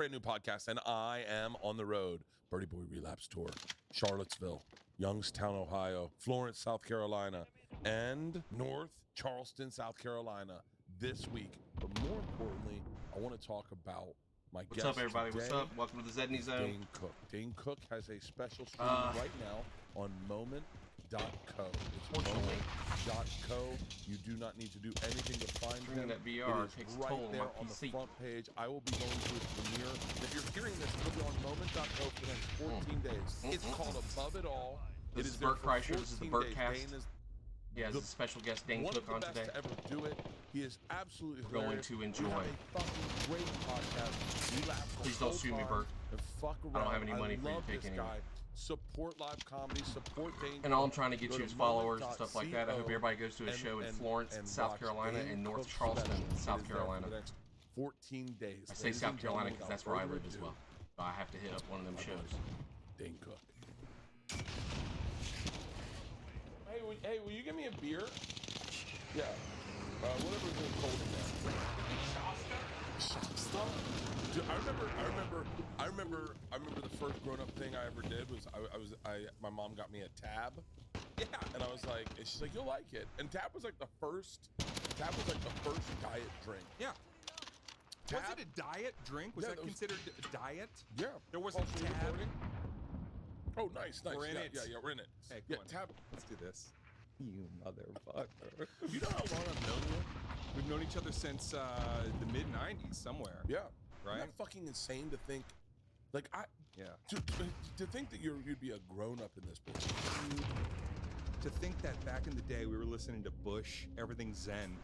Brand new podcast, and I am on the road. Birdie Boy Relapse Tour, Charlottesville, Youngstown, Ohio, Florence, South Carolina, and North Charleston, South Carolina this week. But more importantly, I want to talk about my guest. What's up, everybody? Today, What's up? Welcome to the Zedney Zone. Dane Cook. Dane Cook has a special stream right now on moment.co. It's moment.co. You do not need to do anything to find them. That VR it is takes right toll on there my on the PC. front page. I will be going to its premiere. If you're hearing this, it'll be on moment.co for the next 14 days. It's called Above It All. This is Burt Kreischer. This is the Burtcast. He has a special guest, Dane Cook, on today. One of the best to ever do it. He is absolutely going to enjoy. We have a fucking great podcast. We laugh Please don't sue me, Burt. And fuck around. I don't have any money for you to take anyway. Support live comedy. Support Dane. And all I'm trying to get you is followers and stuff like that. I hope everybody goes to a show in Florence, South Carolina, and North Charleston, South Carolina. For the next 14 days. I say South Carolina because that's where I live as well. So I have to hit up one of them shows. Dane Cook. Hey, will you give me a beer? Yeah. Whatever's in cold in there. Shasta? Dude, I remember the first grown-up thing I ever did was my mom got me a Tab. Yeah. And I was like, and she's like, you'll like it. And Tab was like the first diet drink. Yeah. Tab? Was it a diet drink? Was that considered a diet? Yeah. There was a Tab. Oh, nice. We're in it. Yeah, we're in it. Hey, yeah, come on. Tab. Let's do this. You motherfucker. You know how long I've known you? We've known each other since the mid-90s somewhere. Yeah. Right? Isn't that fucking insane to think, like, Yeah. To think that you'd be a grown-up in this bitch. To think that back in the day we were listening to Bush, Everything Zen,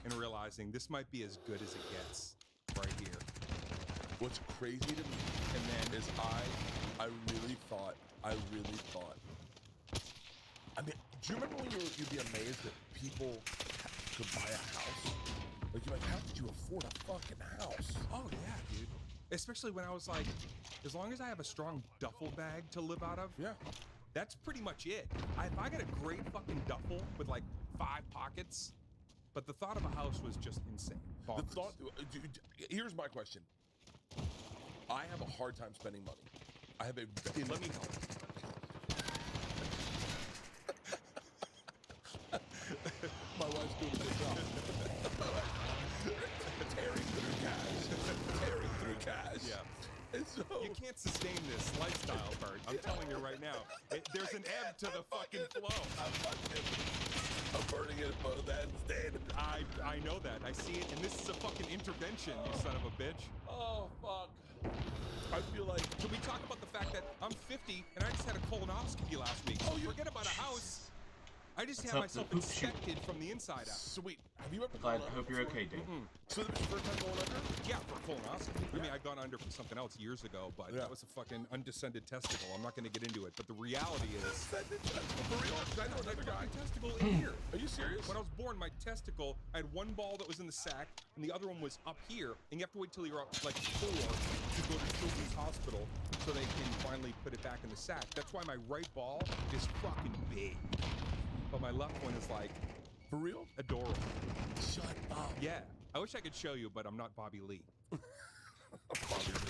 and realizing this might be as good as it gets right here. What's crazy to me, and then is I really thought. I mean, do you remember when you'd be amazed that people could buy a house? Like, you're like, how did you afford a fucking house? Oh, yeah, dude. Especially when I was like, as long as I have a strong duffel bag to live out of, Yeah. that's pretty much it. If I got a great fucking duffel with like 5 pockets, but the thought of a house was just insane. Bonkers. Here's my question. I have a hard time spending money. I have a... Let me help. My wife's doing a good job. Tearing through cash. Yeah. And so, You can't sustain this lifestyle, Bert. I'm telling you right now. There's an ebb to the fucking flow. I'm burning it both ends, Dane. I know that. I see it, and this is a fucking intervention, you son of a bitch. Oh, fuck. I feel like... Can we talk about the fact that I'm 50 and I just had a colonoscopy last week? Oh, you forget about a house. I just had up, myself the poop shoot? inspected from the inside out. Sweet. Have you ever Glad, gone I hope you're okay, Dane. So this is your first time going under? Yeah, for a colonoscopy. I mean, I'd gone under for something else years ago, but Yeah. that was a fucking undescended testicle. I'm not going to get into it, but the reality is... For real? I know another guy. Testicle in here. Are you serious? When I was born, my testicle, I had one ball that was in the sac, and the other one was up here, and you have to wait till you're up like 4 to go to Children's Hospital so they can finally put it back in the sac. That's why my right ball is fucking big. But my left one is like, For real? adorable. Shut up. Yeah. I wish I could show you, but I'm not Bobby Lee.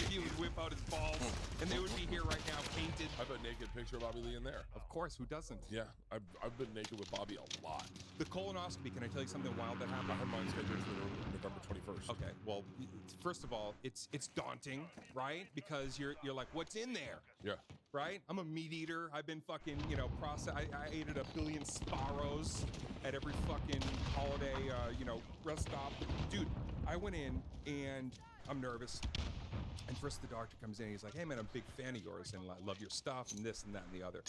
He would whip out his balls, and they would be here right now, painted. I have a naked picture of Bobby Lee in there. Of course, who doesn't? Yeah, I've been naked with Bobby a lot. The colonoscopy, can I tell you something wild that happened? I have mine scheduled for November 21st. Okay, well, first of all, it's daunting, right? Because you're like, what's in there? Yeah. Right? I'm a meat eater. I've been fucking, I ate at 1 billion Sparrows at every fucking holiday, rest stop. Dude, I went in and I'm nervous. And first the doctor comes in and he's like, hey man, I'm a big fan of yours and I love your stuff and this and that and the other.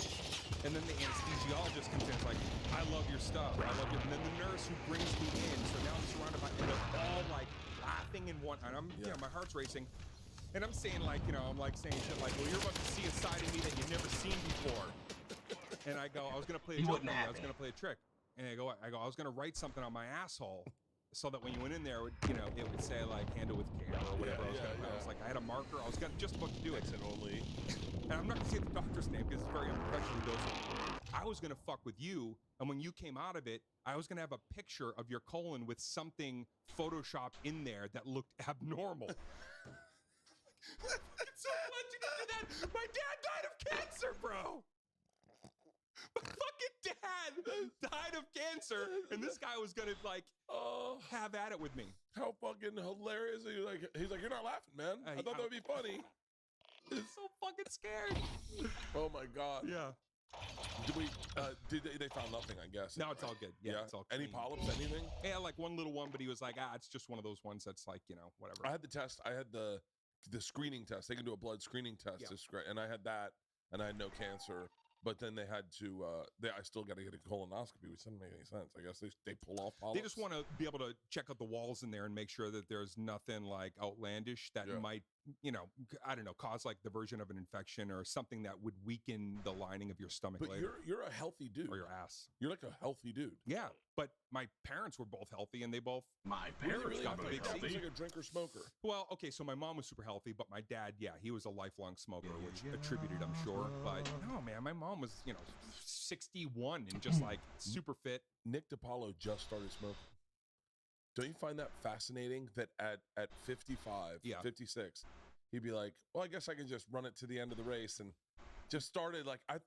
And then the anesthesiologist comes in and is like, I love your stuff, I love you. And then the nurse who brings me in, so now I'm surrounded by, and they're all like laughing and I'm, my heart's racing. And I'm saying like, I'm like saying shit like, well, you're about to see a side of me that you've never seen before. And I go, I was gonna play a joke. I was gonna play a trick. And I go, I was gonna write something on my asshole so that when you went in there, it would say like, handle with care or whatever. I was like, I had a marker. I was just about to do it. And only. And I'm not gonna say the doctor's name because it's very unprofessional. He goes, I was gonna fuck with you, and when you came out of it, I was gonna have a picture of your colon with something photoshopped in there that looked abnormal. It's so glad you didn't do that. My dad died of cancer, bro. My fucking dad died of cancer, and this guy was gonna like have at it with me. How fucking hilarious are you? He's like, you're not laughing, man. I thought that would be funny. I'm so fucking scared. Oh my god. Yeah. They found nothing, I guess. No, it's all good. Yeah, it's all Any clean. polyps, anything? Yeah, like one little one, but he was like, it's just one of those ones that's like, whatever. I had the test. I had the screening test. They can do a blood screening test, and I had that, and I had no cancer. But then they had to. I still got to get a colonoscopy, which doesn't make any sense. I guess they pull off polyps. They just want to be able to check out the walls in there and make sure that there's nothing like outlandish that might, I don't know, cause like the version of an infection or something that would weaken the lining of your stomach But later. you're a healthy dude. Or your ass. You're like a healthy dude. Yeah, but my parents were both healthy, and they both. My parents Really got healthy. big He was healthy. like a drinker smoker. Well, okay, so my mom was super healthy, but my dad, he was a lifelong smoker, which attributed, I'm sure. But no, man, my mom was, 61 and just like super fit. Nick DiPaolo just started smoking. Don't you find that fascinating that at 55, 56, he'd be like, well, I guess I can just run it to the end of the race, and just started like, by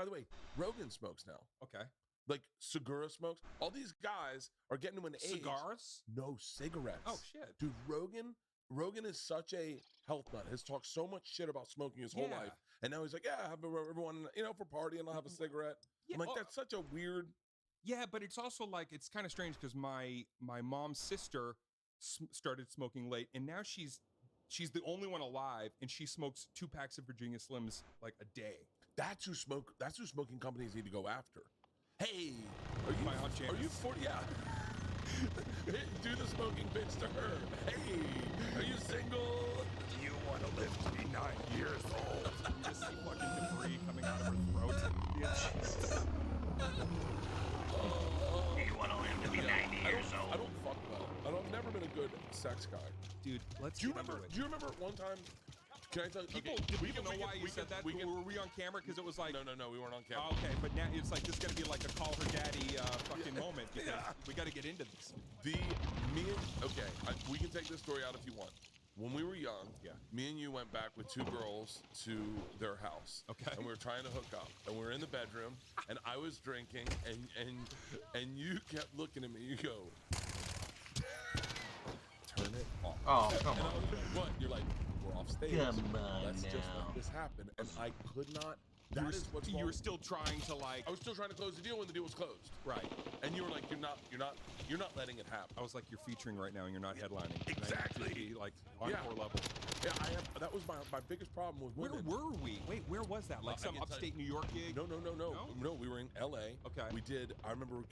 the way, Rogan smokes now. Okay. Like Segura smokes. All these guys are getting to an age. Cigars? No, cigarettes. Oh, shit. Dude, Rogan is such a health nut. Has talked so much shit about smoking his whole life. And now he's like, I have everyone, for partying, I'll have a cigarette. Yeah, I'm like, that's such a weird. Yeah, but it's also like, it's kind of strange because my mom's sister started smoking late, and now she's the only one alive, and she smokes 2 packs of Virginia Slims like a day. That's who smoking companies need to go after. Hey, My Aunt Janice. Are you 40? Yeah. Do the smoking bitch to her. Hey, are you single? Do you want to live to be 9 years old? You just see fucking debris coming out of her throat. Do you want to live to be 90 years old? I don't fuck well. I've never been a good sex guy. Dude, Do you remember one time? Can I tell you? People know why you said that? Were we on camera? Because it was like... No, we weren't on camera. Oh, okay, but now it's like, this is going to be like a call her daddy fucking moment. Because we got to get into this. We can take this story out if you want. When we were young, me and you went back with 2 girls to their house. Okay. And we were trying to hook up. And we were in the bedroom, and I was drinking, and you kept looking at me. You go, turn it off. Oh, come on. I was like, what? You're like, we're off stage. Come on Let's just now. let this happen. And I could not. That is what's wrong. You were still trying to like... I was still trying to close the deal when the deal was closed. Right. And you were like, you're not letting it happen. I was like, you're featuring right now and you're not headlining. Exactly. Be like encore level. Yeah, that was my biggest problem with women. Where were we? Wait, where was that? Like some upstate New York gig? No. No, we were in LA. Okay. We did. I remember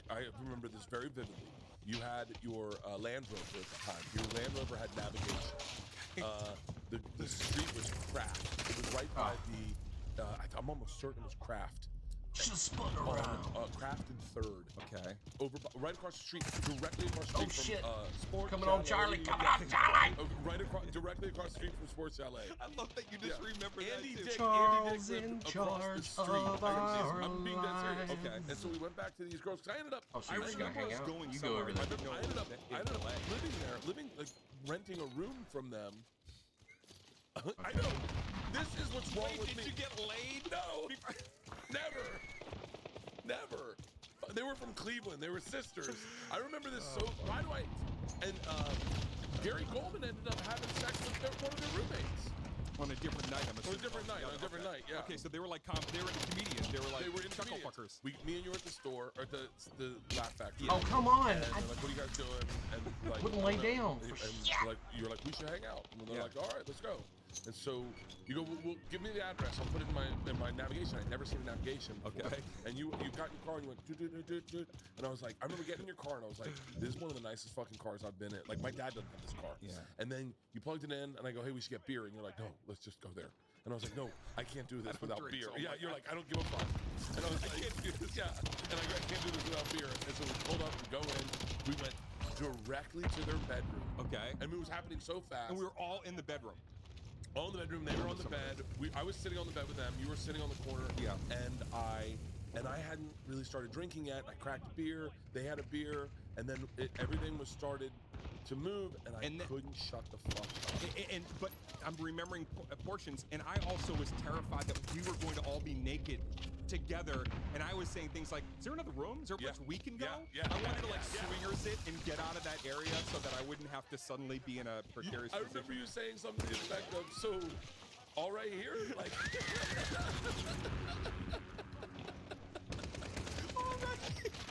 this very vividly. You had your Land Rover at the time. Your Land Rover had navigation. The street was Kraft. It was right by the. I'm almost certain it was Kraft. Just spun around. Kraft and 3rd. Okay. Right across the street, directly across the street from Sports Coming on, Charlie. Coming on, Charlie. Directly across the street from Sports LA. I love that you just remember Andy that Dick, Charles in across charge the street. of our I'm being dead serious. lives. Okay. And so we went back to these girls. I ended up. Oh, so I you're just gonna remember hang out? going You go over there. I ended up living there, renting a room from them. Okay. I know. This is what's wrong with me. Did you get laid? No. Never. They were from Cleveland. They were sisters. I remember this why do I? And Gary Goldman ended up having sex with one of their roommates. On a different night, I'm assuming. On a different night, yeah. Okay, so they were like they were into comedians. They were into chuckle comedians. fuckers. Me and you were at the store, or the Laugh Factory. Oh, come on. And they're like, what are you guys doing? And like, wouldn't lay down. You're like, we should hang out. And they're like, all right, let's go. And so you go, well, give me the address. I'll put it in my navigation. I'd never seen a navigation before. Okay. And you got in your car and you went, doot. And I was like, I remember getting in your car and I was like, this is one of the nicest fucking cars I've been in. Like, my dad doesn't have this car. Yeah. And then you plugged it in and I go, hey, we should get beer. And you're like, no, let's just go there. And I was like, no, I can't do this without beer. Yeah, you're like, I don't give a fuck. And I was like, I can't do this. Yeah. And I can't do this without beer. And so we pulled up, we go in, we went directly to their bedroom. Okay. And it was happening so fast. And we were all in the bedroom. All in the bedroom, they were on the bed. I was sitting on the bed with them. You were sitting on the corner. Yeah. And I hadn't really started drinking yet. I cracked a beer. They had a beer, and then everything was started to move, and I couldn't shut the fuck up. But I'm remembering portions, and I also was terrified that we were going to all be naked together, and I was saying things like, is there another room? Is there a place we can go? I wanted to like swingers it and get out of that area so that I wouldn't have to suddenly be in a precarious position. I remember you saying something to the effect of, so, all right here? Like,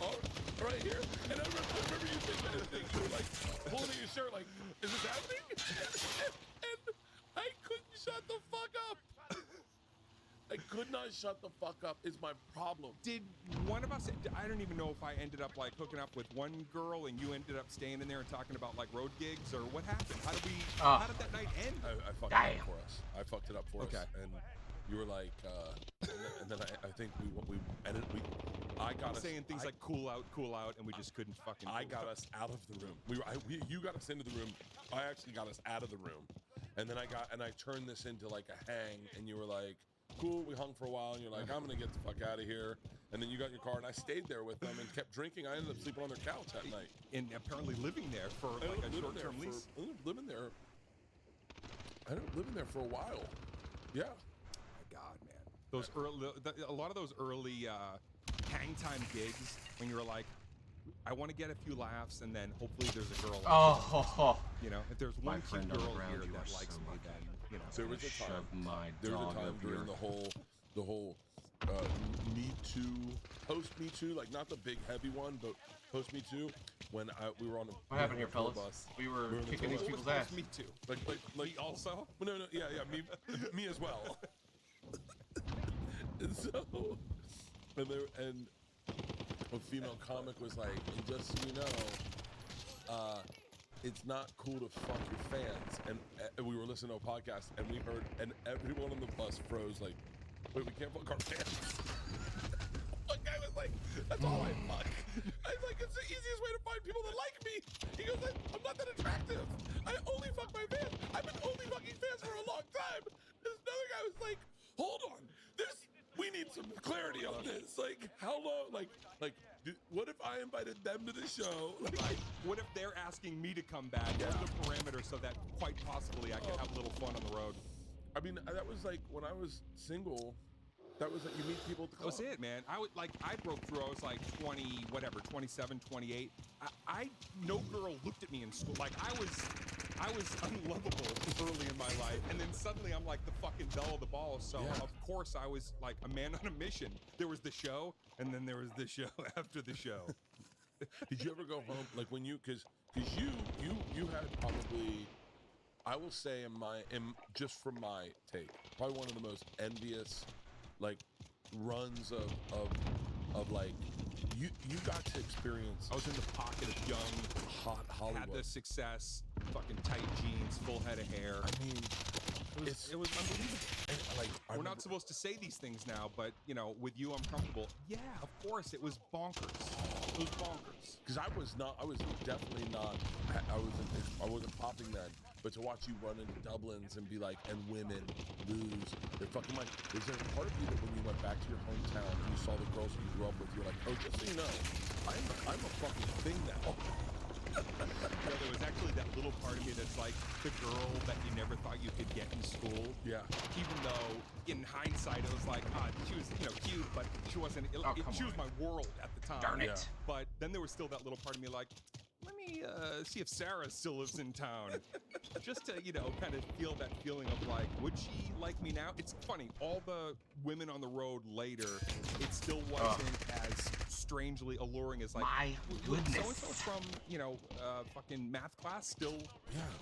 all right here? And I remember you saying, you were like, pulling at your shirt, like, is this happening? And I couldn't shut the fuck up. I could not shut the fuck up is my problem. Did one of us, I don't even know if I ended up like hooking up with one girl and you ended up staying in there and talking about like road gigs, or what happened? How did that night end? I fucked it up for us. I fucked it up for us. And you were like, and then I think I got us saying things like cool out, and we just couldn't fucking. I got us out of the room. You got us into the room. I actually got us out of the room, and then I turned this into like a hang, and you were like, cool, we hung for a while, and you're like, I'm gonna get the fuck out of here. And then you got in your car, and I stayed there with them and kept drinking. I ended up sleeping on their couch that night. And apparently living there for like a short-term lease. I ended up living there for a while. Yeah. My God, man. Those a lot of those early hang time gigs when you were like, I want to get a few laughs, and then hopefully there's a girl. You know, if there's one cute girl here that likes me, then you know. There was a time during the whole Me Too, post Me Too, like not the big heavy one, but post Me Too, when we were on. What happened here, fellas? We were kicking these people's ass. Me Too. Like me also? No, yeah, me as well. And so, and a female comic was like, and just so you know, it's not cool to fuck your fans. And we were listening to a podcast, and we heard, and everyone on the bus froze, like, wait, we can't fuck our fans? One guy was like, that's all I fuck. I was like, it's the easiest way to find people that like me. He goes, I'm not that attractive. I only fuck my fans. I've been only fucking fans for a long time. This another guy was like, hold on. We need some clarity on this. Like, how long? Like, what if I invited them to the show? Like, what if they're asking me to come back? What are the parameters so that quite possibly I can have a little fun on the road? I mean, that was like when I was single. That was like you meet people at the club. That was it, man. I broke through. I was like 27, 28. No girl looked at me in school. Like I was unlovable early in my life, and then suddenly I'm like the fucking belle of the ball. So of course I was like a man on a mission. There was the show, and then there was the show after the show. Did you ever go home like when you because you had probably, I will say just from my take, probably one of the most envious like runs of like you got to experience. I was in the pocket of young, hot Hollywood. Had the success, fucking tight jeans, full head of hair. I mean, it was unbelievable. And, like, we're not supposed to say these things now, but you know, with you, I'm comfortable. Yeah, of course, it was bonkers. It was bonkers. Because I was definitely not. I wasn't popping then. But to watch you run into Dublins and be like, and women lose their fucking mind. Is there a part of you that when you went back to your hometown and you saw the girls you grew up with, you're like, oh, just so you know, I'm a fucking thing now. There was actually that little part of me that's like the girl that you never thought you could get in school. Yeah. Even though in hindsight it was like, she was cute, but she wasn't. She was my world at the time. Darn it. Yeah. But then there was still that little part of me like, let me see if Sarah still lives in town, just to kind of feel that feeling of like, would she like me now? It's funny, all the women on the road later, it still wasn't as strangely alluring as like, my goodness, so-and-so from fucking math class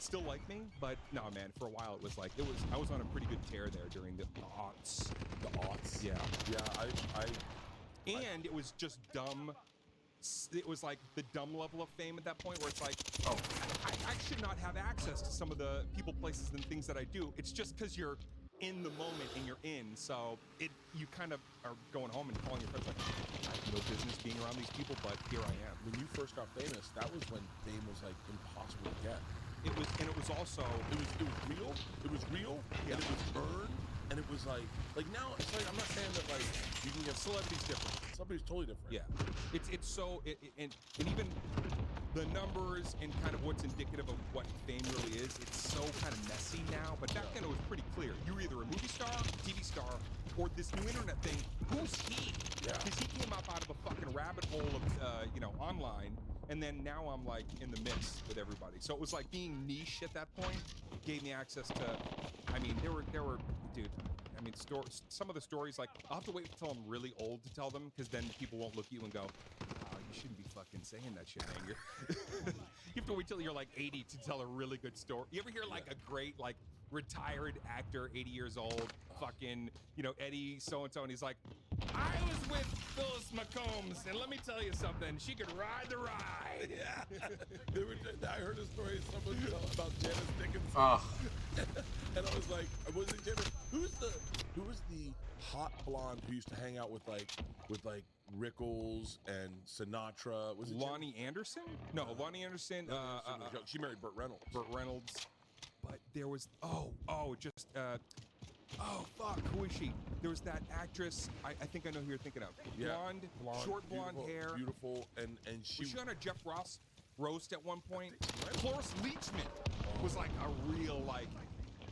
still like me. But no, man, for a while it was like I was on a pretty good tear there during the aughts. The aughts. Yeah. Yeah. And it was just dumb. It was like the dumb level of fame at that point where it's like, oh, I should not have access to some of the people, places, and things that I do. It's just because you're in the moment and you're in. So you kind of are going home and calling your friends like, I have no business being around these people, but here I am. When you first got famous, that was when fame was like impossible to get. It was also it was real. It was real. Yeah. And it was earned. And it was like now it's like, I'm not saying that like you can get celebrity's different. Somebody's totally different. Yeah, it's so and even the numbers and kind of what's indicative of what fame really is, it's so kind of messy now. But back then it was pretty clear. You were either a movie star, TV star, or this new internet thing. Who's he? Yeah. Because he came up out of a fucking rabbit hole of, you know, online. And then now I'm like in the mix with everybody. So it was like being niche at that point gave me access to, I mean, there were, dude, I mean, some of the stories, like, I'll have to wait until I'm really old to tell them, because then people won't look at you and go, oh, you shouldn't be fucking saying that shit, man. You have to wait till you're like 80 to tell a really good story. You ever hear like a great, like, retired actor, 80 years old, fucking, you know, Eddie so-and-so, and he's like, I was with Phyllis McCombs, and let me tell you something, she could ride the ride. Yeah. I heard a story someone tell about Janice Dickinson. Oh. And I was like, was it Janice? Who was the hot blonde who used to hang out with like Rickles and Sinatra? Was it Lonnie Anderson? No, Lonnie Anderson. She married Burt Reynolds. Burt Reynolds. But there was oh, fuck, who is she? There was that actress, I think I know who you're thinking of. Blonde, short blonde hair. Beautiful, and she... Was she on a Jeff Ross roast at one point? Cloris Leachman was like a real, like,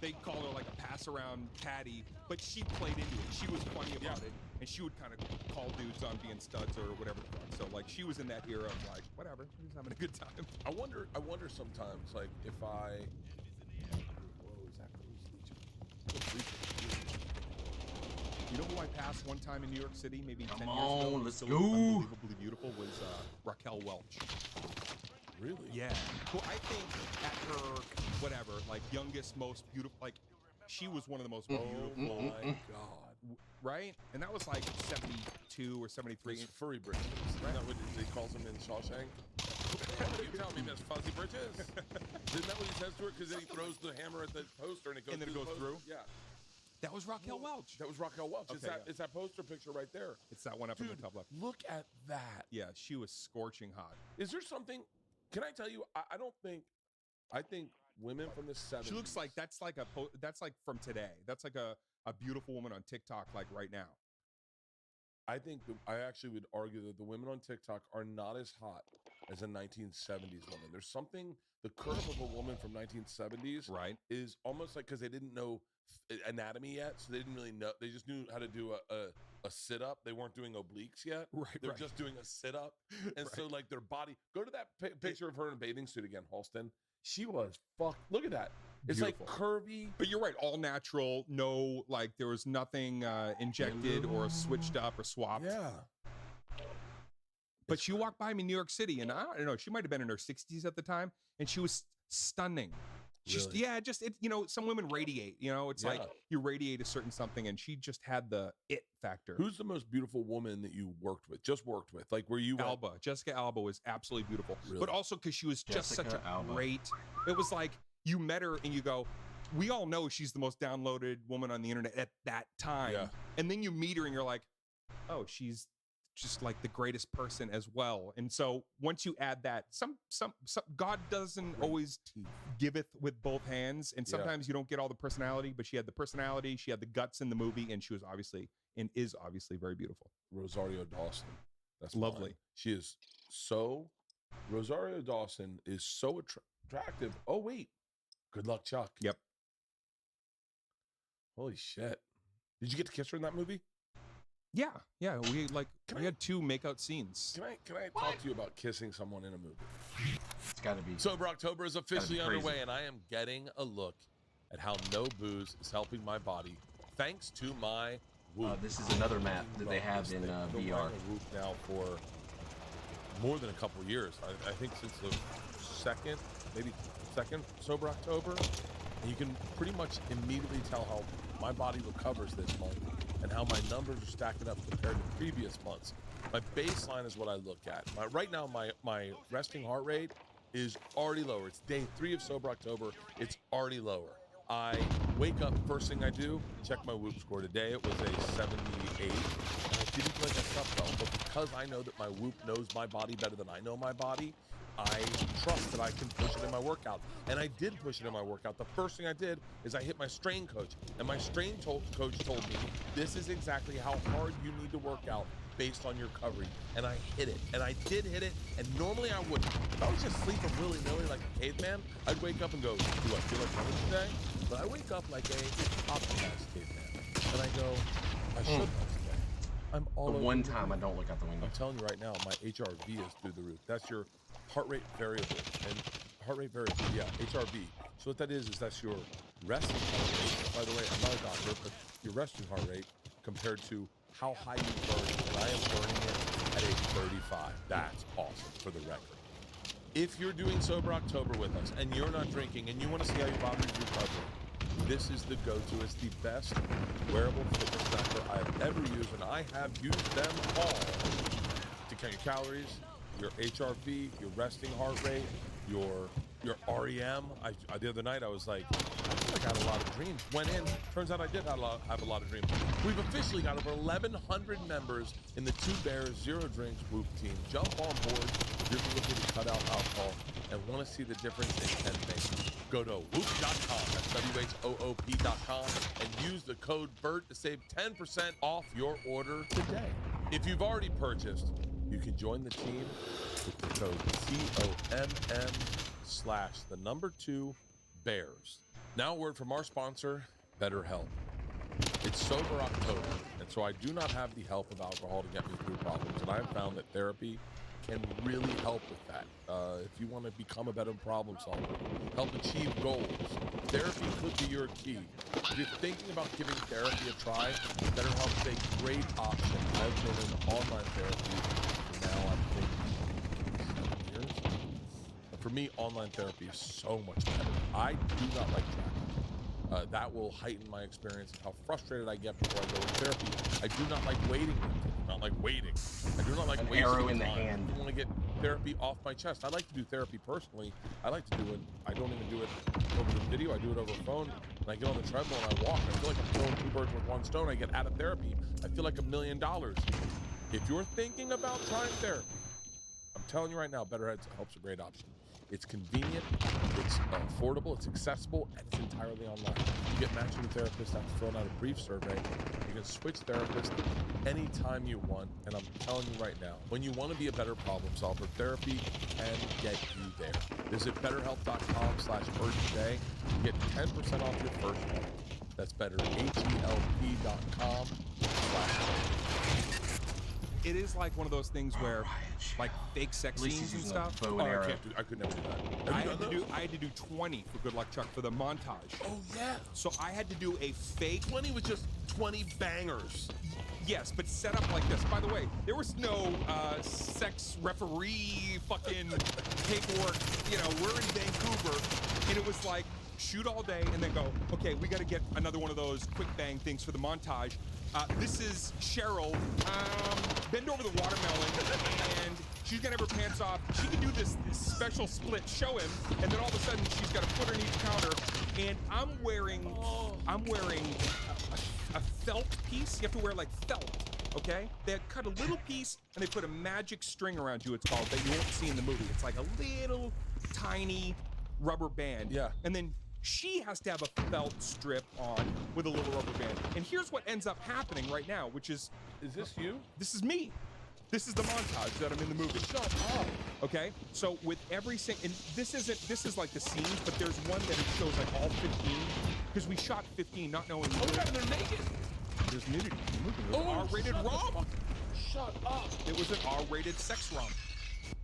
they call her like a pass-around Patty, but she played into it. She was funny about it, and she would kind of call dudes on being studs or whatever the fuck. So, like, she was in that era of, like, whatever, she was having a good time. I wonder sometimes, like, if I... You know who I passed one time in New York City, maybe 10 years ago? Come on, let's go. Unbelievably beautiful was Raquel Welch. Really? Yeah. Who I think at her, whatever, like youngest, most beautiful, like she was one of the most beautiful. Oh my God. Right? And that was like 72 or 73. It's furry britches. Isn't that what he calls him in Shawshank? You tell me, Miss Fuzzy Britches. Isn't that what he says to her? Because then he throws the hammer at the poster and it goes And then it goes through? Yeah. That was Raquel Welch. That was Raquel Welch. Okay, It's that poster picture right there. It's that one up in the top left. Look at that. Yeah, she was scorching hot. Is there something? Can I tell you? I think women from the 70s. She looks like that's like from today. That's like a beautiful woman on TikTok, like right now. I think I actually would argue that the women on TikTok are not as hot as a 1970s woman. There's something, the curve of a woman from 1970s right is almost like, because they didn't know anatomy yet, so they didn't really know. They just knew how to do a sit up. They weren't doing obliques yet. They're just doing a sit up, and so like their body. Go to that picture of her in a bathing suit again, Halston. She was Look at that. It's beautiful. like curvy. But you're right, all natural. No, like there was nothing injected or switched up or swapped. Yeah. But she walked by me in New York City, and I don't know, she might have been in her 60s at the time, and she was stunning. Just really? Some women radiate, it's like you radiate a certain something, and she just had the it factor. Who's the most beautiful woman that you worked with, like where you Alba. Jessica Alba was absolutely beautiful. Really? But also because she was just such a Alba. great, it was like you met her and you go, we all know she's the most downloaded woman on the internet at that time. Yeah. And then you meet her and you're like, oh, she's just like the greatest person as well. And so once you add that, some God doesn't always giveth with both hands, and sometimes you don't get all the personality, but she had the personality, she had the guts in the movie, and she was obviously and is obviously very beautiful. Rosario Dawson. That's lovely. Mine. She is so Rosario Dawson is so attractive. Oh wait. Good luck, Chuck. Yep. Holy shit. Did you get to kiss her in that movie? Yeah. We had 2 makeout scenes. Can I talk to you about kissing someone in a movie? It's got to be. Sober October is officially underway, and I am getting a look at how no booze is helping my body, thanks to my Whoop. This is another map that they have in VR. Whoop now for more than a couple years. I think since the second Sober October, and you can pretty much immediately tell how my body recovers this month and how my numbers are stacking up compared to previous months. My baseline is what I look at. Right now, my resting heart rate is already lower. It's day 3 of Sober October. It's already lower. I wake up, first thing I do, check my Whoop score. Today it was a 78. And I didn't feel like I slept well, but because I know that my Whoop knows my body better than I know my body, I trust that I can push it in my workout. And I did push it in my workout. The first thing I did is I hit my strain coach. And my strain coach told me, this is exactly how hard you need to work out. based on your recovery, and I hit it. And I did hit it, and normally I wouldn't. If I was just sleeping willy-nilly like a caveman, I'd wake up and go, do I feel like running today? But I wake up like a optimized caveman, and I go, I should run today. I'm all over the one time I don't look out the window. I'm telling you right now, my HRV is through the roof. That's your heart rate variable. And heart rate variable, yeah, HRV. So what that is that's your resting heart rate. By the way, I'm not a doctor, but your resting heart rate compared to how high you burn. And I am burning it at a 35. That's awesome for the record. If you're doing Sober October with us and you're not drinking and you want to see how your body's recovering, this is the go-to. It's the best wearable fitness tracker I have ever used, and I have used them all to count your calories, your HRV, your resting heart rate, your REM. The other night I was like, I feel like I had a lot of dreams. Went in, turns out I did have a lot of dreams. We've officially got over 1,100 members in the Two Bears Zero Drinks Whoop team. Jump on board if you're looking to cut out alcohol and want to see the difference in 10 things. Go to whoop.com, that's WHOOP.com, and use the code BERT to save 10% off your order today. If you've already purchased, you can join the team with the code COMM/2Bears. Now a word from our sponsor, BetterHelp. It's Sober October, and so I do not have the help of alcohol to get me through problems, and I have found that therapy can really help with that. If you want to become a better problem solver, help achieve goals, therapy could be your key. If you're thinking about giving therapy a try, BetterHelp is a great option. I've been in online therapy for now, I think, 7 years. But for me, online therapy is so much better. I do not like tracking. That will heighten my experience of how frustrated I get before I go to therapy. I do not like waiting. Not like waiting. I do not like an wasting arrow in the time. hand. I want to get therapy off my chest. I like to do therapy personally. I like to do it. I don't even do it over the video. I do it over phone. And I get on the treadmill and I walk. I feel like I'm killing two birds with one stone. I get out of therapy. I feel like $1 million. If you're thinking about trying therapy, I'm telling you right now, BetterHelp's a great option. It's convenient, it's affordable, it's accessible, and it's entirely online. You get matched with a therapist after filling out a brief survey. You can switch therapists anytime you want, and I'm telling you right now, when you want to be a better problem solver, therapy can get you there. Visit betterhelp.com/BERT today and get 10% off your first month. That's betterhelp.com/BERT. It is like one of those things where, like fake sex scenes and stuff. I could never do that. I had to do 20 for Good Luck Chuck for the montage. Oh yeah. So I had to do a fake. 20 was just 20 bangers. Yes, but set up like this. By the way, there was no sex referee fucking paperwork. You know, we're in Vancouver, and it was like shoot all day and then go, okay, we got to get another one of those quick bang things for the montage. This is Cheryl. Bend over the watermelon, and she's gonna have her pants off. She can do this special split, show him, and then all of a sudden she's got a foot underneath the counter, and I'm wearing a felt piece. You have to wear like felt, okay? They cut a little piece and they put a magic string around you. It's called that you won't see in the movie. It's like a little tiny rubber band. Yeah. And then she has to have a felt strip on with a little rubber band. And here's what ends up happening right now, which is this you? This is me. This is the montage that I'm in the movie. Shut up. Okay? So with every and this is like the scenes, but there's one that it shows like all 15, because we shot 15 not knowing. Oh yeah, they're naked. There's nudity in the movie. It was an R-rated romp. Shut up. It was an R-rated sex romp.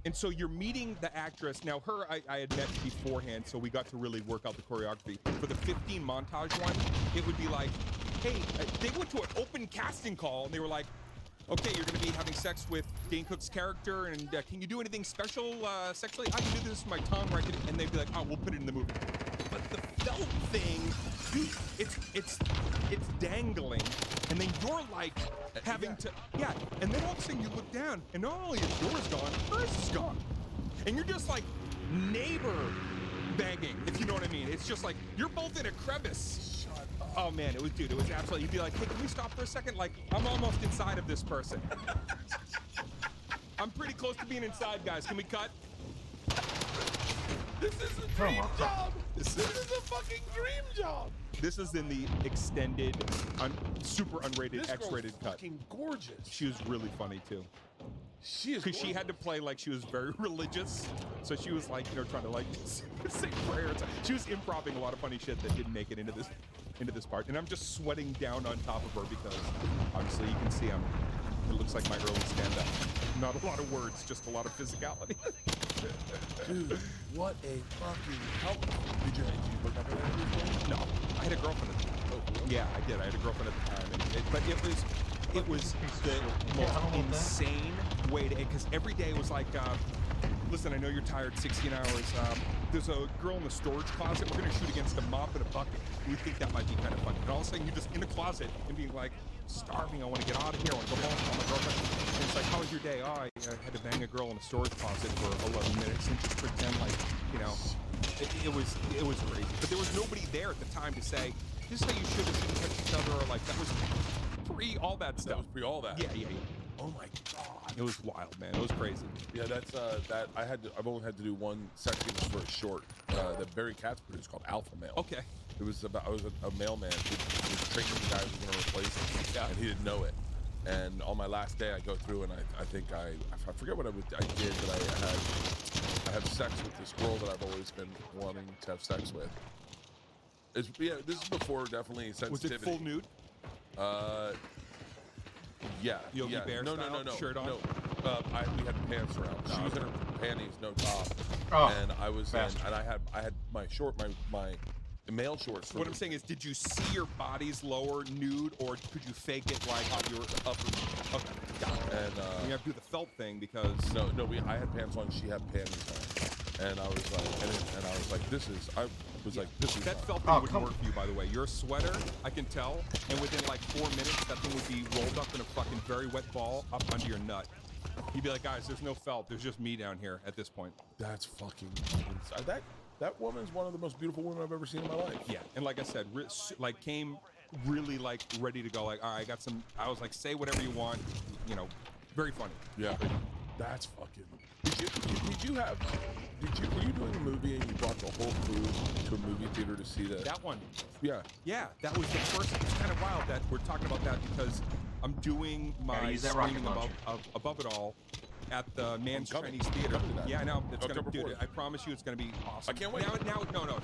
And so you're meeting the actress. Now her, I had met beforehand, so we got to really work out the choreography. For the 15 montage one, it would be like, hey, they went to an open casting call and they were like, okay, you're gonna be having sex with Dane Cook's character, and can you do anything special sexually? I can do this with my tongue, right? And they'd be like, oh, we'll put it in the movie. But the felt thing, dude, it's dangling, and then you're like having to, yeah, and then all of a sudden you look down, and not only is yours gone, hers is gone. And you're just like neighbor banging, if you know what I mean. It's just like, you're both in a crevice. Oh man, it was absolutely, you'd be like, hey, can we stop for a second? Like, I'm almost inside of this person. I'm pretty close to being inside, guys. Can we cut? This is a dream job. This is a fucking dream job. This is in the extended, super unrated, This X-rated girl's cut. fucking gorgeous. She was really funny too. She is Because she had to play like she was very religious. So she was like, you know, trying to like say prayers. She was improvising a lot of funny shit that didn't make it into this part. And I'm just sweating down on top of her because obviously you can see it looks like my early stand-up. Not a lot of words, just a lot of physicality. Dude, what a fucking help. Did you hook up with her? No, I had a girlfriend at the time. Oh, really? Yeah, I did. I had a girlfriend at the time. But it was the most insane way to, because every day was like, listen, I know you're tired, 16 hours. There's a girl in the storage closet. We're going to shoot against a mop and a bucket. We think that might be kind of fun. And all of a sudden, you're just in a closet and being like, starving. I want to get out of here. I want to go home. Call my girlfriend. And it's like, how was your day? Oh, I had to bang a girl in a storage closet for 11 minutes and just pretend like, you know, it was crazy. But there was nobody there at the time to say, this is how you should have shouldn't touch each other, or like that was pre all that stuff. That was pre all that. Yeah. Oh my god. It was wild, man. It was crazy. Yeah, that's that I've only had to do one section for a short that Barry Katz produced called Alpha Male. Okay. It was about I was a mailman who was training the guy who was going to replace him, Yeah. and he didn't know it. And on my last day, I go through and I think I forget what I did, but I had sex with this girl that I've always been wanting to have sex with. This is before definitely sensitivity. Was it full nude? Yeah. Yogi yeah. Bear No, style, shirt on? No. We had pants around. She was in her panties, no top. Oh, and I was in, bastard. and I had my male shorts. What I'm saying is, did you see your bodies lower nude, or could you fake it like you were upper? Okay, got it. And you have to do the felt thing because no, I had pants on. She had panties on, and I was like, this is that not- felt thing wouldn't work for you, by the way. You're a sweater, I can tell, and within like 4 minutes, that thing would be rolled up in a fucking very wet ball up under your nut. You'd be like, guys, there's no felt. There's just me down here at this point. That's fucking insane. That woman is one of the most beautiful women I've ever seen in my life. Yeah, and like I said, came really like ready to go. Like, all right, I got some. I was like, say whatever you want. You know, very funny. Yeah, that's fucking. Were you doing a movie and you brought the whole crew to a movie theater to see that? That one. Yeah. Yeah, that was the first. It's kind of wild that we're talking about that because I'm doing my use that screening rocket above it all at the Man's coming. Chinese Theater. Coming to that. Yeah, I know. It's gonna, October dude. 4th. I promise you, it's gonna be awesome. I can't wait. No, it's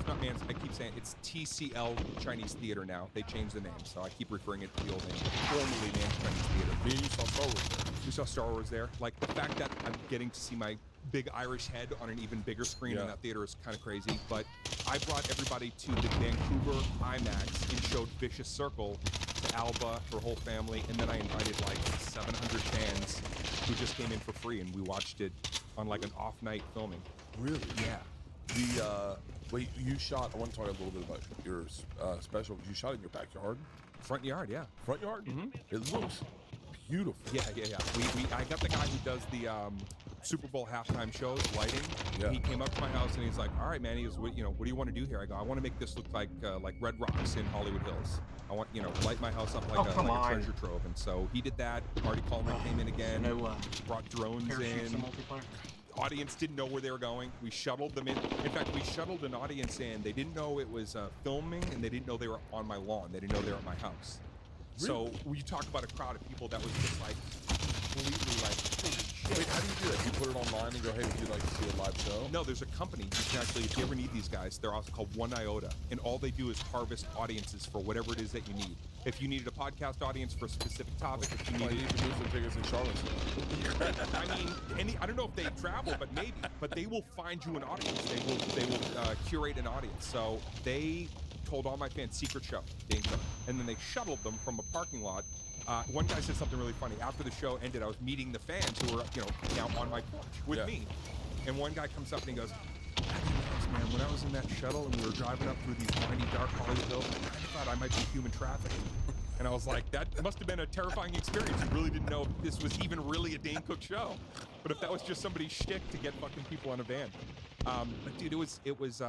not Man's. I keep saying it's TCL Chinese Theater now. They changed the name, so I keep referring it to the old name. Formerly Man's Chinese Theater. Me and you saw Star Wars there. We saw Star Wars there. Like the fact that I'm getting to see my big Irish head on an even bigger screen in that theater is kind of crazy. But I brought everybody to the Vancouver IMAX and showed Vicious Circle to Alba, her whole family, and then I invited like 700 fans who just came in for free, and we watched it on like an off night filming. Really? Yeah. Wait, you shot. I want to talk a little bit about your special. You shot in your backyard, Front yard, yeah. front yard. It looks beautiful. Yeah. I got the guy who does the Super Bowl halftime shows, lighting. Yeah. He came up to my house and he's like, "All right, man." He goes, "What do you want to do here?" I go, "I want to make this look like Red Rocks in Hollywood Hills. I want, light my house up like a treasure trove." And so he did that. Marty Coleman came in again. Brought drones in. Audience didn't know where they were going. We shuttled them in. In fact, we shuttled an audience in. They didn't know it was filming, and they didn't know they were on my lawn. They didn't know they were at my house. Really? So you talk about a crowd of people that was just like completely like, holy shit. Wait, how do you do that? You put it online and go, "Hey, would you like to see a live show?" No, there's a company. You can actually, if you ever need these guys, they're also called One Iota, and all they do is harvest audiences for whatever it is that you need. If you needed a podcast audience for a specific topic, if you I needed, need to move some tickets in Charlottesville. I mean, I don't know if they travel, but maybe. But they will find you an audience. They will curate an audience. So they told all my fans secret show, danger, and then they shuttled them from a parking lot. One guy said something really funny. After the show ended, I was meeting the fans who were, now on my porch with me, and one guy comes up and he goes, "Man, when I was in that shuttle and we were driving up through these windy, dark Hollywood hills, I thought I might be human trafficking." And I was like, that must have been a terrifying experience. You really didn't know if this was even really a Dane Cook show. But if that was just somebody's shtick to get fucking people on a van. But dude, it was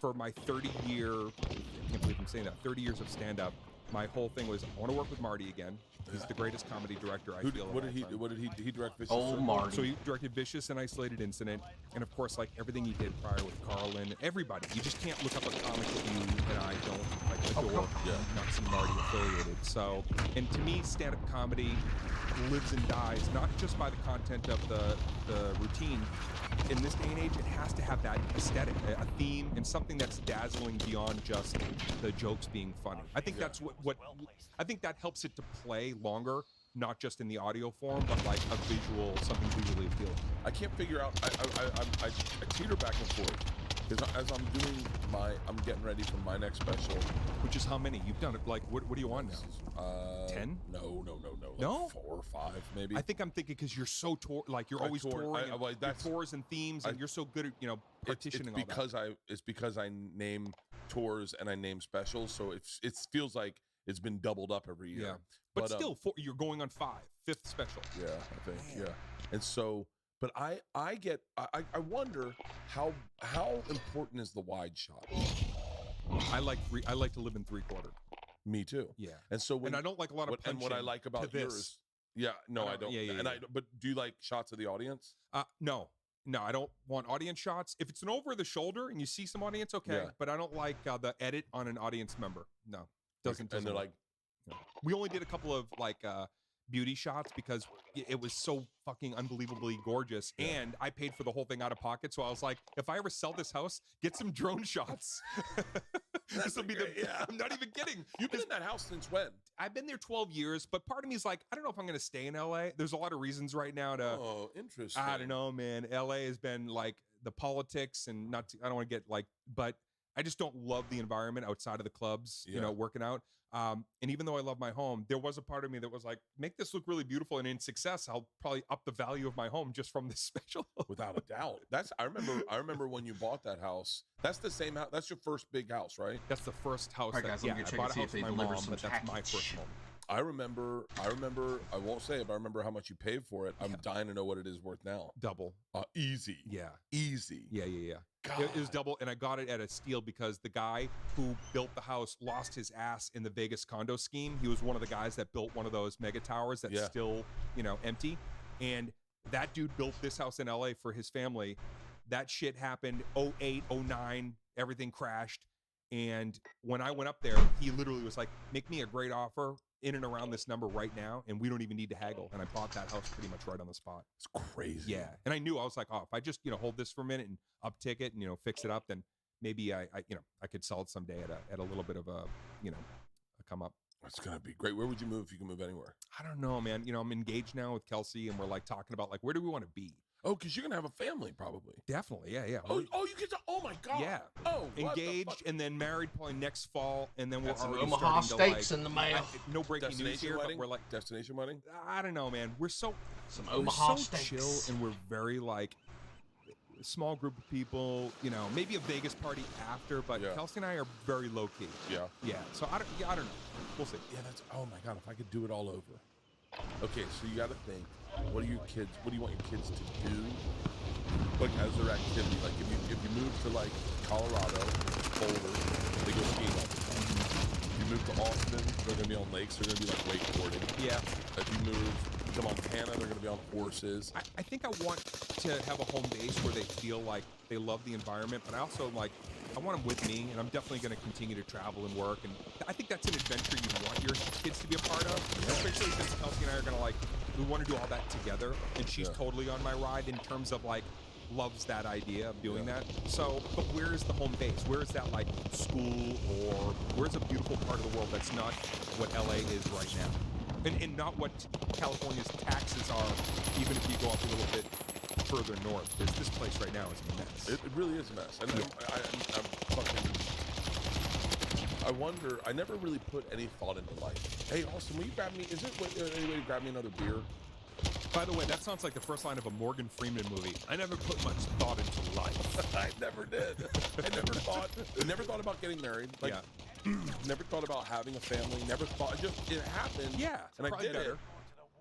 for my 30-year, I can't believe I'm saying that, 30 years of stand-up, my whole thing was, I want to work with Marty again. He's the greatest comedy director I feel. What did he direct? Vicious Oh, Circle? Marty. So he directed Vicious and Isolated Incident, and of course, like everything he did prior with Carlin, everybody. You just can't look up a comic that you and I don't like adore, not some Marty affiliated. So, and to me, stand-up comedy lives and dies not just by the content of the routine. In this day and age, it has to have that aesthetic, a theme, and something that's dazzling beyond just the jokes being funny. I think that's what I think that helps it to play longer, not just in the audio form, but like a visual, something visually appealing. I can't figure out. I teeter back and forth because as I'm getting ready for my next special, Which is how many you've done it? Like, what do you want now? 10? No. No? 4 or 5 maybe. I think I'm thinking because you're so like you're always touring, and tours and themes, and you're so good at partitioning all that. It's because I name tours and I name specials, so it feels like it's been doubled up every year. Yeah, but still, you're going on 5th special. Yeah, I think. Yeah, and so, but I wonder how important is the wide shot. I like to live in 3/4. Me too. Yeah, and so and I don't like a lot of punching. And what I like about yours, I don't. Yeah. But do you like shots of the audience? No, I don't want audience shots. If it's an over the shoulder and you see some audience, okay. Yeah. But I don't like the edit on an audience member. No, doesn't. And they're work. No. We only did a couple of beauty shots because it was so fucking unbelievably gorgeous, and I paid for the whole thing out of pocket. So I was like, if I ever sell this house, get some drone shots. This will be I'm not even kidding. You've been in that house since when? I've been there 12 years, but part of me is like, I don't know if I'm going to stay in LA. There's a lot of reasons right now to. Oh, interesting. I don't know, man. LA has been like the politics, and I don't want to get but I just don't love the environment outside of the clubs, working out. And even though I love my home, there was a part of me that was like, make this look really beautiful, and in success, I'll probably up the value of my home just from this special. Without a doubt. I remember when you bought that house. That's the same house. That's your first big house, right? That's the first house. All right, guys, I bought a house for my mom, but that's my first home. I remember, I won't say it, but I remember how much you paid for it. I'm dying to know what it is worth now. Double. Easy. Yeah. Easy. Yeah. It was double, and I got it at a steal because the guy who built the house lost his ass in the Vegas condo scheme. He was one of the guys that built one of those mega towers that's still, empty. And that dude built this house in LA for his family. That shit happened 08, 09, everything crashed. And when I went up there, he literally was like, make me a great offer in and around this number right now, and we don't even need to haggle. And I bought that house pretty much right on the spot. It's crazy. Yeah. And I knew, I was like, if I just, hold this for a minute and uptick it and, fix it up, then maybe I could sell it someday at a little bit of a come up. It's going to be great. Where would you move if you could move anywhere? I don't know, man. I'm engaged now with Kelsey, and we're like talking about where do we want to be? Oh, because you're going to have a family probably. Definitely. Yeah. Oh, you get to, oh my God. Yeah. Oh, engaged and then married probably next fall. And then we're already Omaha starting steaks in the mail. No breaking news here, wedding? but we're like. Destination wedding? I don't know, man. We're so. Some Omaha steaks. Chill, and we're very a small group of people, maybe a Vegas party after, but Kelsey and I are very low key. Yeah. Yeah. So I don't know. We'll see. Yeah, oh my God, if I could do it all over. Okay, so you got to think, what do you want your kids to do? As their activity, if you move to Colorado, Boulder, they go skiing all the time. If you move to Austin, they're gonna be on lakes. They're gonna be wakeboarding. Yeah. If you move to Montana, they're gonna be on horses. I think I want to have a home base where they feel like they love the environment, but I also I want them with me, and I'm definitely going to continue to travel and work. And I think that's an adventure you want your kids to be a part of, especially since Kelsey and I are going to we want to do all that together. And she's totally on my ride in terms of loves that idea of doing that. So, but where is the home base? Where is that school, or where's a beautiful part of the world that's not what LA is right now? And not what California's taxes are, even if you go up a little bit further north. Because this place right now is a mess. It really is a mess. And I'm fucking... I wonder, I never really put any thought into life. Hey, Austin, will you grab me, is it any way to grab me another beer? By the way, that sounds like the first line of a Morgan Freeman movie. I never put much thought into life. I never did. I never thought about getting married. Never thought about having a family. Never thought, it happened. Yeah, and I did better.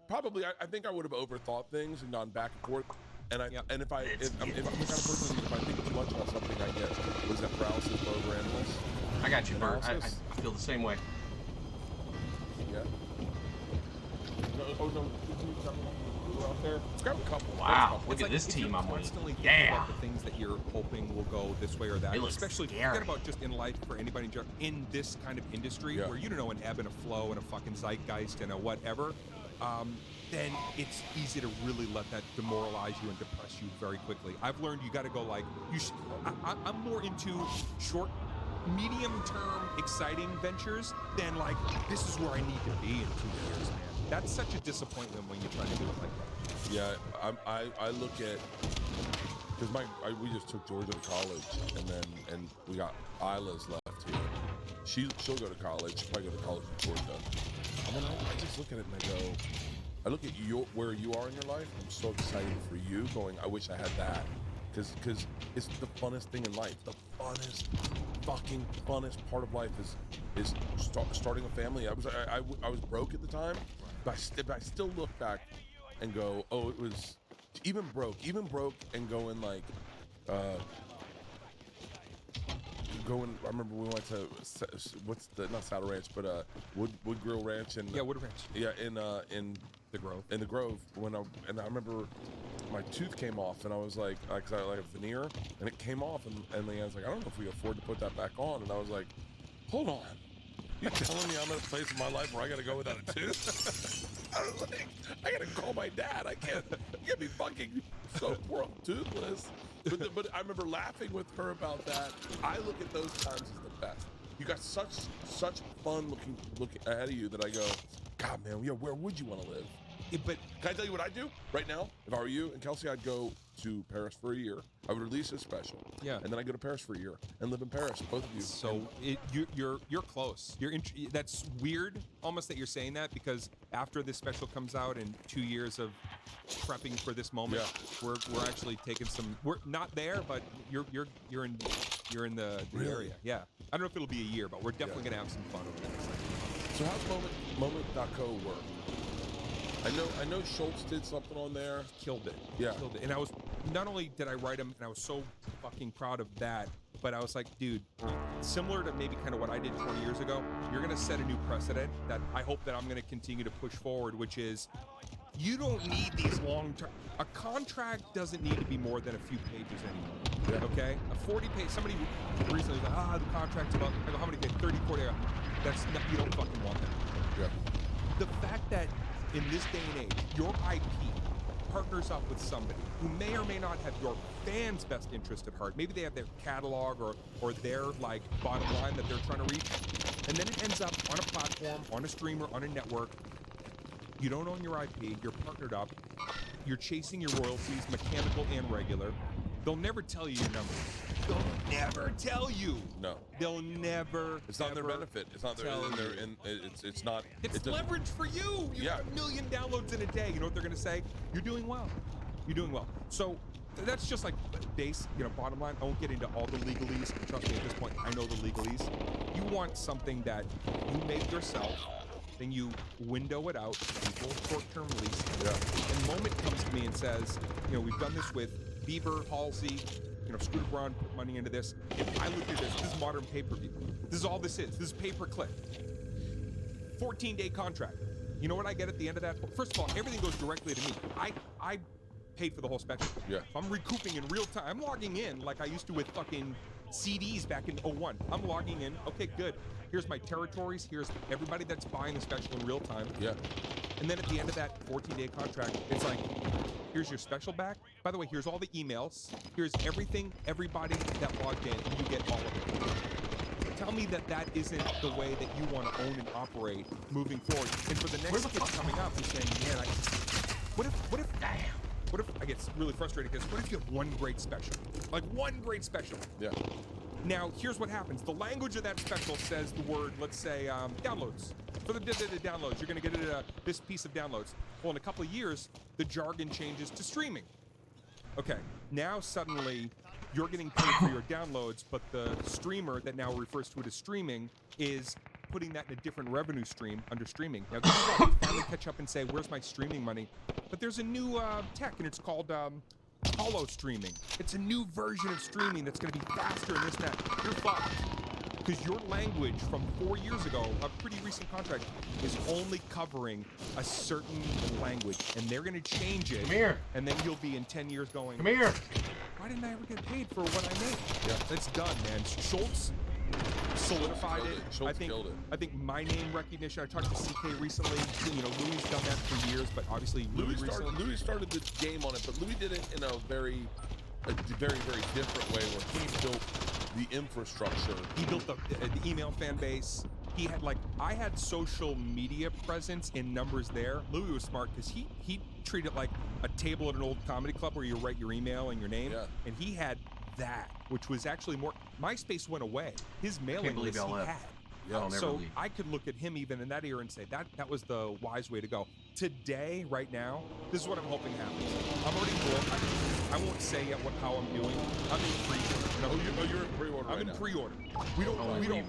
Probably, I think I would have overthought things and gone back and forth. And if I'm the kind of person, if I think too much about something, I get, what is that, paralysis, low randomness? I got you, Bert. I feel the same way. Oh no, we're out there. Let's grab a couple. Wow, look It's at like this if team you're I'm with. constantly thinking about the things that you're hoping will go this way or that, They look especially scary. forget about just in life for anybody in general, in this kind of industry where you don't know an ebb and a flow and a fucking zeitgeist and a whatever, then it's easy to really let that demoralize you and depress you very quickly. I've learned you got to go like, I'm more into short, medium-term, exciting ventures than like, this is where I need to be in 2 years, man. That's such a disappointment when you try to do it like that. Yeah, I look at, because we just took Georgia to college, and we got Isla's left here. She'll go to college. She'll probably go to college in Georgia. And then I just look at it and I look at where you are in your life. I'm so excited for you. Going, I wish I had that, because it's the funnest thing in life. The funnest part of life is starting a family. I was broke at the time, but I still look back and go, oh, it was even broke, and going like, I remember we went to not Saddle Ranch, but Wood Grill Ranch and Wood Ranch. Yeah, in the Grove. In the Grove, I remember my tooth came off, and I was like, cause I like a veneer, and it came off, and the guy's like, I don't know if we afford to put that back on, and I was like, hold on, you telling me I'm at a place in my life where I gotta go without a tooth? I was like, I gotta call my dad. I can't be fucking so poor I'm toothless. But I remember laughing with her about that. I look at those times as the best. You got such fun looking ahead of you that I go, God, man, yeah, where would you want to live? But can I tell you what I do right now? If I were you and Kelsey, I'd go to Paris for a year. I would release a special. Yeah. And then I go to Paris for a year and live in Paris, both of you. So you're close. That's weird almost that you're saying that, because after this special comes out and 2 years of prepping for this moment, we're actually taking some. We're not there, but you're in the area. Yeah. I don't know if it'll be a year, but we're definitely gonna have some fun over there. So how's moment.co work? I know Schultz did something on there. Killed it. Yeah. Killed it. And not only did I write him, and I was so fucking proud of that, but I was like, dude, similar to maybe kind of what I did 20 years ago, you're going to set a new precedent that I hope that I'm going to continue to push forward, which is, you don't need these long-term. A contract doesn't need to be more than a few pages anymore. Yeah. Okay? A 40-page, somebody recently was like, the contract's about, I go, how many pages? 30, 40. That's not, you don't fucking want that. Yeah. The fact that in this day and age, your IP partners up with somebody who may or may not have your fans' best interest at heart. Maybe they have their catalog or their like bottom line that they're trying to reach. And then it ends up on a platform, on a streamer, on a network. You don't own your IP, you're partnered up, you're chasing your royalties, mechanical and regular. They'll never tell you your numbers. They'll never tell you. No. They'll never. It's not their benefit. It's not their. It's not. It's leverage for you. You got 1 million downloads in a day. You know what they're gonna say? You're doing well. You're doing well. So that's just like base. Bottom line. I won't get into all the legalese. Trust me, at this point, I know the legalese. You want something that you make yourself, then you window it out, people, short-term lease. Yeah. And Moment comes to me and says, we've done this with Bieber, Halsey, Scooter Braun put money into this. If I look at this is modern pay-per-view. This is all this is. This is pay-per-click. 14-day contract. You know what I get at the end of that? First of all, everything goes directly to me. I paid for the whole special. Yeah. So I'm recouping in real time. I'm logging in like I used to with fucking CDs back in 01. I'm logging in. Okay, good. Here's my territories. Here's everybody that's buying the special in real time. Yeah. And then at the end of that 14-day contract, it's like, here's your special back. By the way, here's all the emails. Here's everything, everybody that logged in, and you get all of it. Tell me that isn't the way that you want to own and operate moving forward. And for the next kid coming up who's saying, man, what if I get really frustrated because what if you have one great special? Like one great special. Yeah. Now, here's what happens. The language of that special says the word, let's say, downloads. For the downloads, you're going to get this piece of downloads. Well, in a couple of years, the jargon changes to streaming. Okay, now suddenly you're getting paid for your downloads, but the streamer that now refers to it as streaming is putting that in a different revenue stream under streaming. Now, this is why we finally catch up and say, where's my streaming money? But there's a new tech, and it's called hollow streaming. It's a new version of streaming that's going to be faster and this and that. You're fucked. because your language from 4 years ago, a pretty recent contract, is only covering a certain language, and they're going to change it. Come here. And then you'll be in 10 years going, Come here. why didn't I ever get paid for what I made? Yeah. It's done, man. Schultz solidified it. Schultz killed it. I think my name recognition. I talked to CK recently. You know, Louis done that for years, but obviously Louis started the game on it, but Louis did it in a very different way, where he built the infrastructure. He built the email fan base. He had I had social media presence in numbers there. Louis was smart because he treated it like a table at an old comedy club where you write your email and your name. Yeah. And he had that, which was actually more. MySpace went away. His mailing list he had. Yeah, so I could look at him even in that era and say that was the wise way to go. Today, right now, this is what I'm hoping happens. I'm already booked. I won't say yet how I'm doing. I'm in pre-order. You're in pre-order. I'm in pre-order. We don't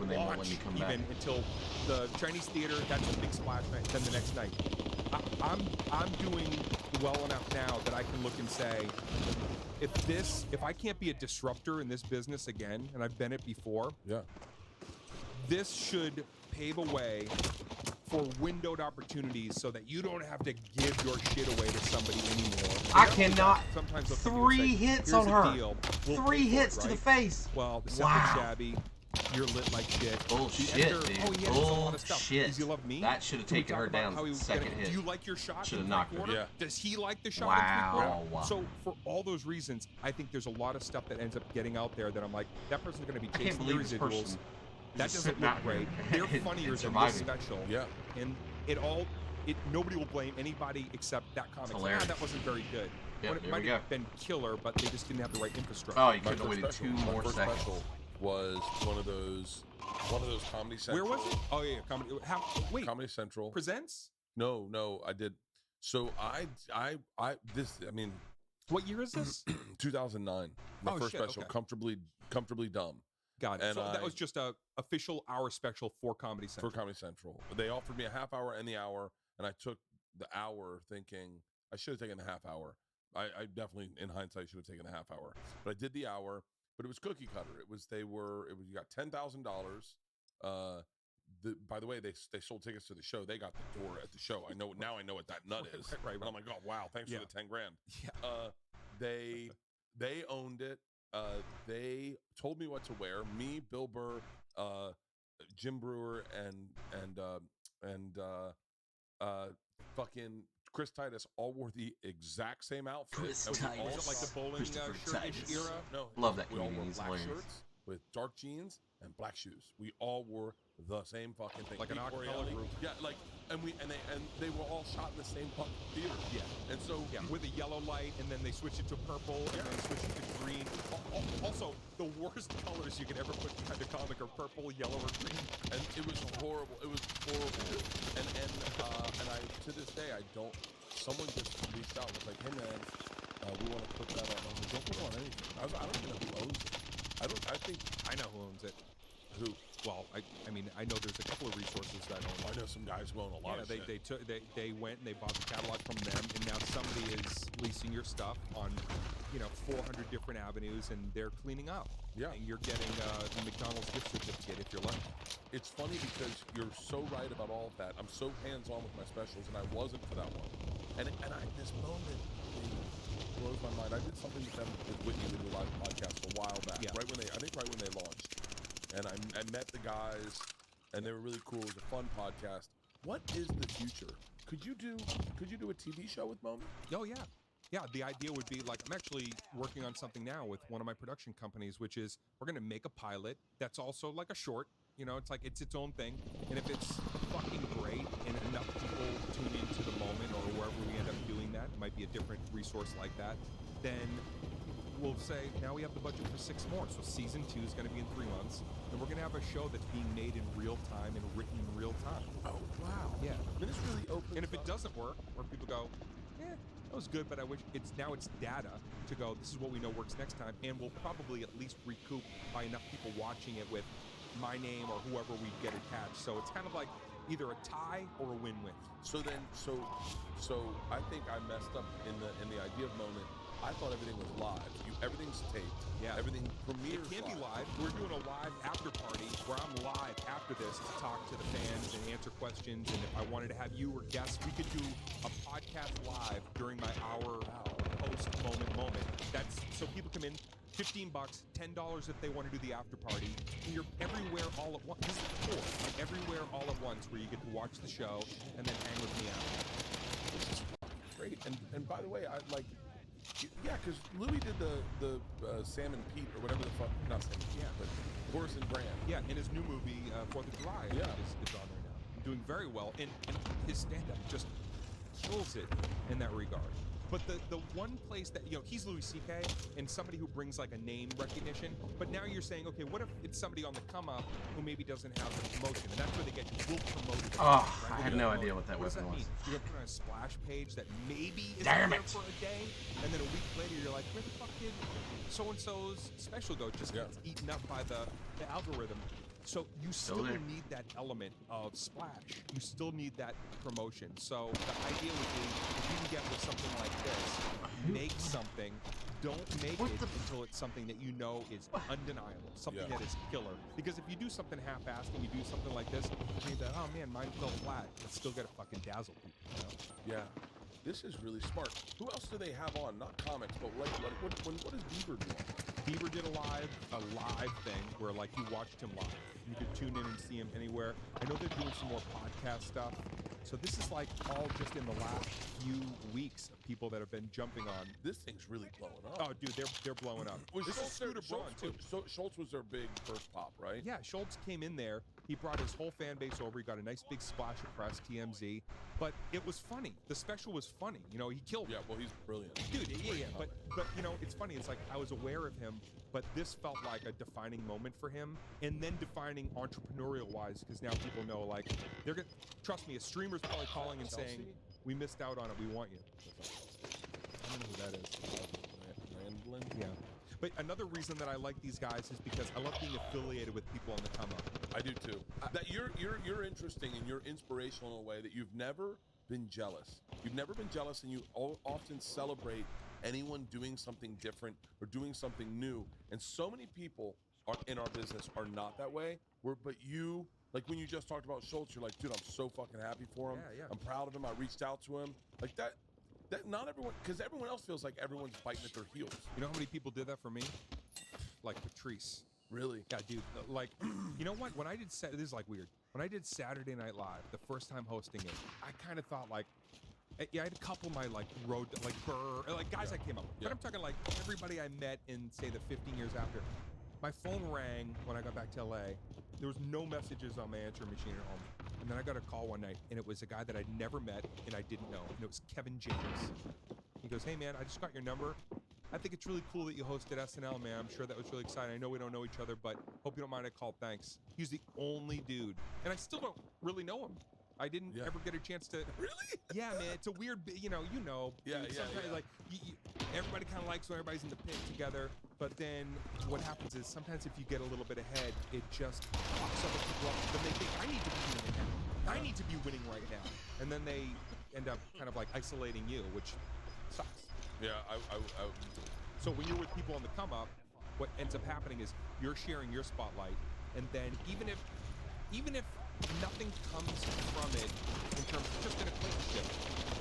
when they won't let launch me come back. even until the Chinese theater. That's a big splash night. Then the next night, I'm doing well enough now that I can look and say, if I can't be a disruptor in this business again, and I've been it before, Yeah. this should pave a way for windowed opportunities so that you don't have to give your shit away to somebody anymore. I cannot. Sometimes they'll come 3 and say, hits "Here's on a her. deal. We'll 3 pay for hits it," to the right? face. Well, the second Wow. shabby, you're lit like shit. Bullshit, The editor, dude. oh, he edits a lot of stuff. Bullshit. Does he love me? That should have Can we taken talk her about down how he was second gonna- hit. Do you like your shot? Should have in knocked her. three-quarter? Yeah. Does he like the shot? Wow. In three-quarter? So for all those reasons, I think there's a lot of stuff that ends up getting out there that I'm like, that person's going to be I can't chasing believe this the residuals. person. That just doesn't sitting look out here great. They're and funnier than this surviving. special. Yeah. And nobody will blame anybody except that comic. hilarious. That wasn't very good. Yep, When it there might we have go. been killer, but they just didn't have the right infrastructure. Oh, you My could have first waited special- 2 my more first seconds. special was one of those Comedy Central. Where was it? Oh yeah, Comedy. Comedy Central. Presents? No, I did. So What year is this? 2009. My Oh, first shit, special, okay. comfortably dumb. Got it. And So that was just a official hour special for Comedy Central. for Comedy Central. They offered me a half hour and the hour, and I took the hour thinking I should have taken the half hour. I definitely, in hindsight, should have taken the half hour. But I did the hour, but it was cookie cutter. You got $10,000. By the way, they sold tickets to the show. They got the door at the show. I know what that nut is. Right. And I'm like, oh wow, thanks Yeah. for the $10,000. Yeah. They owned it. They told me what to wear. Me, Bill Burr, Jim Brewer, and fucking Chris Titus all wore the exact same outfit. Chris Was Titus. it like the bowling Christopher shirt-ish Titus. era? No, Love that we all comedian. wore He's black hilarious. shirts with dark jeans and black shoes. We all wore the same fucking thing. Like an Pete acapella Corielli. group? Yeah, and they were all shot in the same fucking theater. Yeah. And so Yeah, with a yellow light, and then they switched it to purple, and then switched it to green. Also, the worst colors you could ever put behind a comic are purple, yellow, or green. and it was horrible. It was horrible. And I to this day I don't. Someone just reached out and was like, "Hey man, we want to put that on." I was like, "Don't put it on anything." I don't even know who owns it. I think I know who owns it. who. Well, I mean, I know there's a couple of resources that own it. I know some guys who own a lot of shit. They went and they bought the catalog from them, and now somebody is leasing your stuff on, 400 different avenues, and they're cleaning up. Yeah. And you're getting the McDonald's gift certificate if you're lucky. It's funny because you're so right about all of that. I'm so hands-on with my specials, and I wasn't for that one. And this moment blows my mind. I did something with them with Whitney with a live podcast a while back. Yeah. Right when they launched. And I met the guys, and they were really cool. It was a fun podcast. What is the future? Could you do a TV show with Moment? Oh yeah. Yeah, the idea would be I'm actually working on something now with one of my production companies, which is we're going to make a pilot that's also like a short. It's its own thing. And if it's fucking great and enough people tune into the Moment or wherever we end up doing that, it might be a different resource like that, then we'll say, now we have the budget for 6 more. So season 2 is going to be in 3 months. And we're going to have a show that's being made in real time and written in real time. Oh, wow. Yeah. Then it's really open. And if it doesn't work, or people go, that was good, but I wish it's data to go, this is what we know works next time, and we'll probably at least recoup by enough people watching it with my name or whoever we get attached. So it's kind of like either a tie or a win-win. So I think I messed up in the idea of Moment I thought everything was live. Everything's taped. Yeah. Everything premieres. It can be live. We're doing a live after party where I'm live after this to talk to the fans and answer questions. And if I wanted to have you or guests, we could do a podcast live during my hour post moment. That's so people come in. $15, $10 if they want to do the after party. And you're everywhere all at once. This is cool. Like everywhere all at once where you get to watch the show and then hang with me after. This is great. And by the way, I like. Yeah, because Louis did the Sam and Pete or whatever the fuck, not Sam, but Horace and Brand. Yeah, in his new movie 4th of July, is on right now, doing very well, and his stand-up just kills it in that regard. But the one place that, he's Louis C.K. and somebody who brings like a name recognition, but now you're saying, okay, what if it's somebody on the come up who maybe doesn't have the promotion, and that's where they get you, we'll promote it. Oh, right? I had no idea what that weapon was. You're gonna put on a splash page that maybe is there for a day, and then a week later you're like, where the fuck did so-and-so's special go? Just gets eaten up by the algorithm. So you still need that element of splash. You still need that promotion. So the idea would be, if you can get with something like this, make something. Don't make it until it's something that you know is undeniable, something that is killer. Because if you do something half-assed and you do something like this, you think that, oh man, mine fell flat. It's still got to fucking dazzle people. Yeah. This is really smart. Who else do they have on? Not comics, but like what does Bieber do on? Bieber did a live thing where like you watched him live. You could tune in and see him anywhere. I know they're doing some more podcast stuff. So this is like all just in the last few weeks of people that have been jumping on. This thing's really blowing up. Oh, dude, they're blowing up. This is Scooter Braun, too. So Schultz was their big first pop, right? Yeah, Schultz came in there. He brought his whole fan base over. He got a nice big splash of press, TMZ. But it was funny. The special was funny. He killed it. Yeah, well, he's brilliant. Dude, yeah. But it's funny. It's like I was aware of him, but this felt like a defining moment for him. And then defining entrepreneurial-wise, because now people know, like, they're going to, trust me, a streamer's probably calling and saying, we missed out on it. We want you. I don't know who that is. Randlin? Yeah. But another reason that I like these guys is because I love being affiliated with people on the come up. I do too. That you're interesting and you're inspirational in a way that you've never been jealous. You've never been jealous, and you often celebrate anyone doing something different or doing something new. And so many people in our business are not that way. But you, like when you just talked about Schultz, you're like, dude, I'm so fucking happy for him. Yeah. I'm proud of him. I reached out to him. Like that not everyone, because everyone else feels like everyone's biting at their heels. You know how many people did that for me? Like Patrice. Really? Yeah, dude. Like, you know what? When I did this is like weird. When I did Saturday Night Live, the first time hosting it, I kind of thought like, I had a couple of my like road, like Burr, like guys I came up with. But I'm talking like everybody I met in say the 15 years after. My phone rang when I got back to LA. There was no messages on my answering machine at home. And then I got a call one night, and it was a guy that I'd never met and I didn't know. And it was Kevin James. He goes, hey man, I just got your number. I think it's really cool that you hosted SNL, man. I'm sure that was really exciting. I know we don't know each other, but hope you don't mind I called. Thanks. He's the only dude. And I still don't really know him. I didn't ever get a chance to. Really? Yeah, man. It's a weird, Yeah. Sometimes, like, everybody kind of likes when everybody's in the pit together. But then what happens is sometimes if you get a little bit ahead, it just fucks other people up. Then they think, I need to be winning now. I need to be winning right now. And then they end up kind of like isolating you, which sucks. Yeah, So when you're with people on the come up, what ends up happening is you're sharing your spotlight, and then even if nothing comes from it in terms of just an acquaintanceship,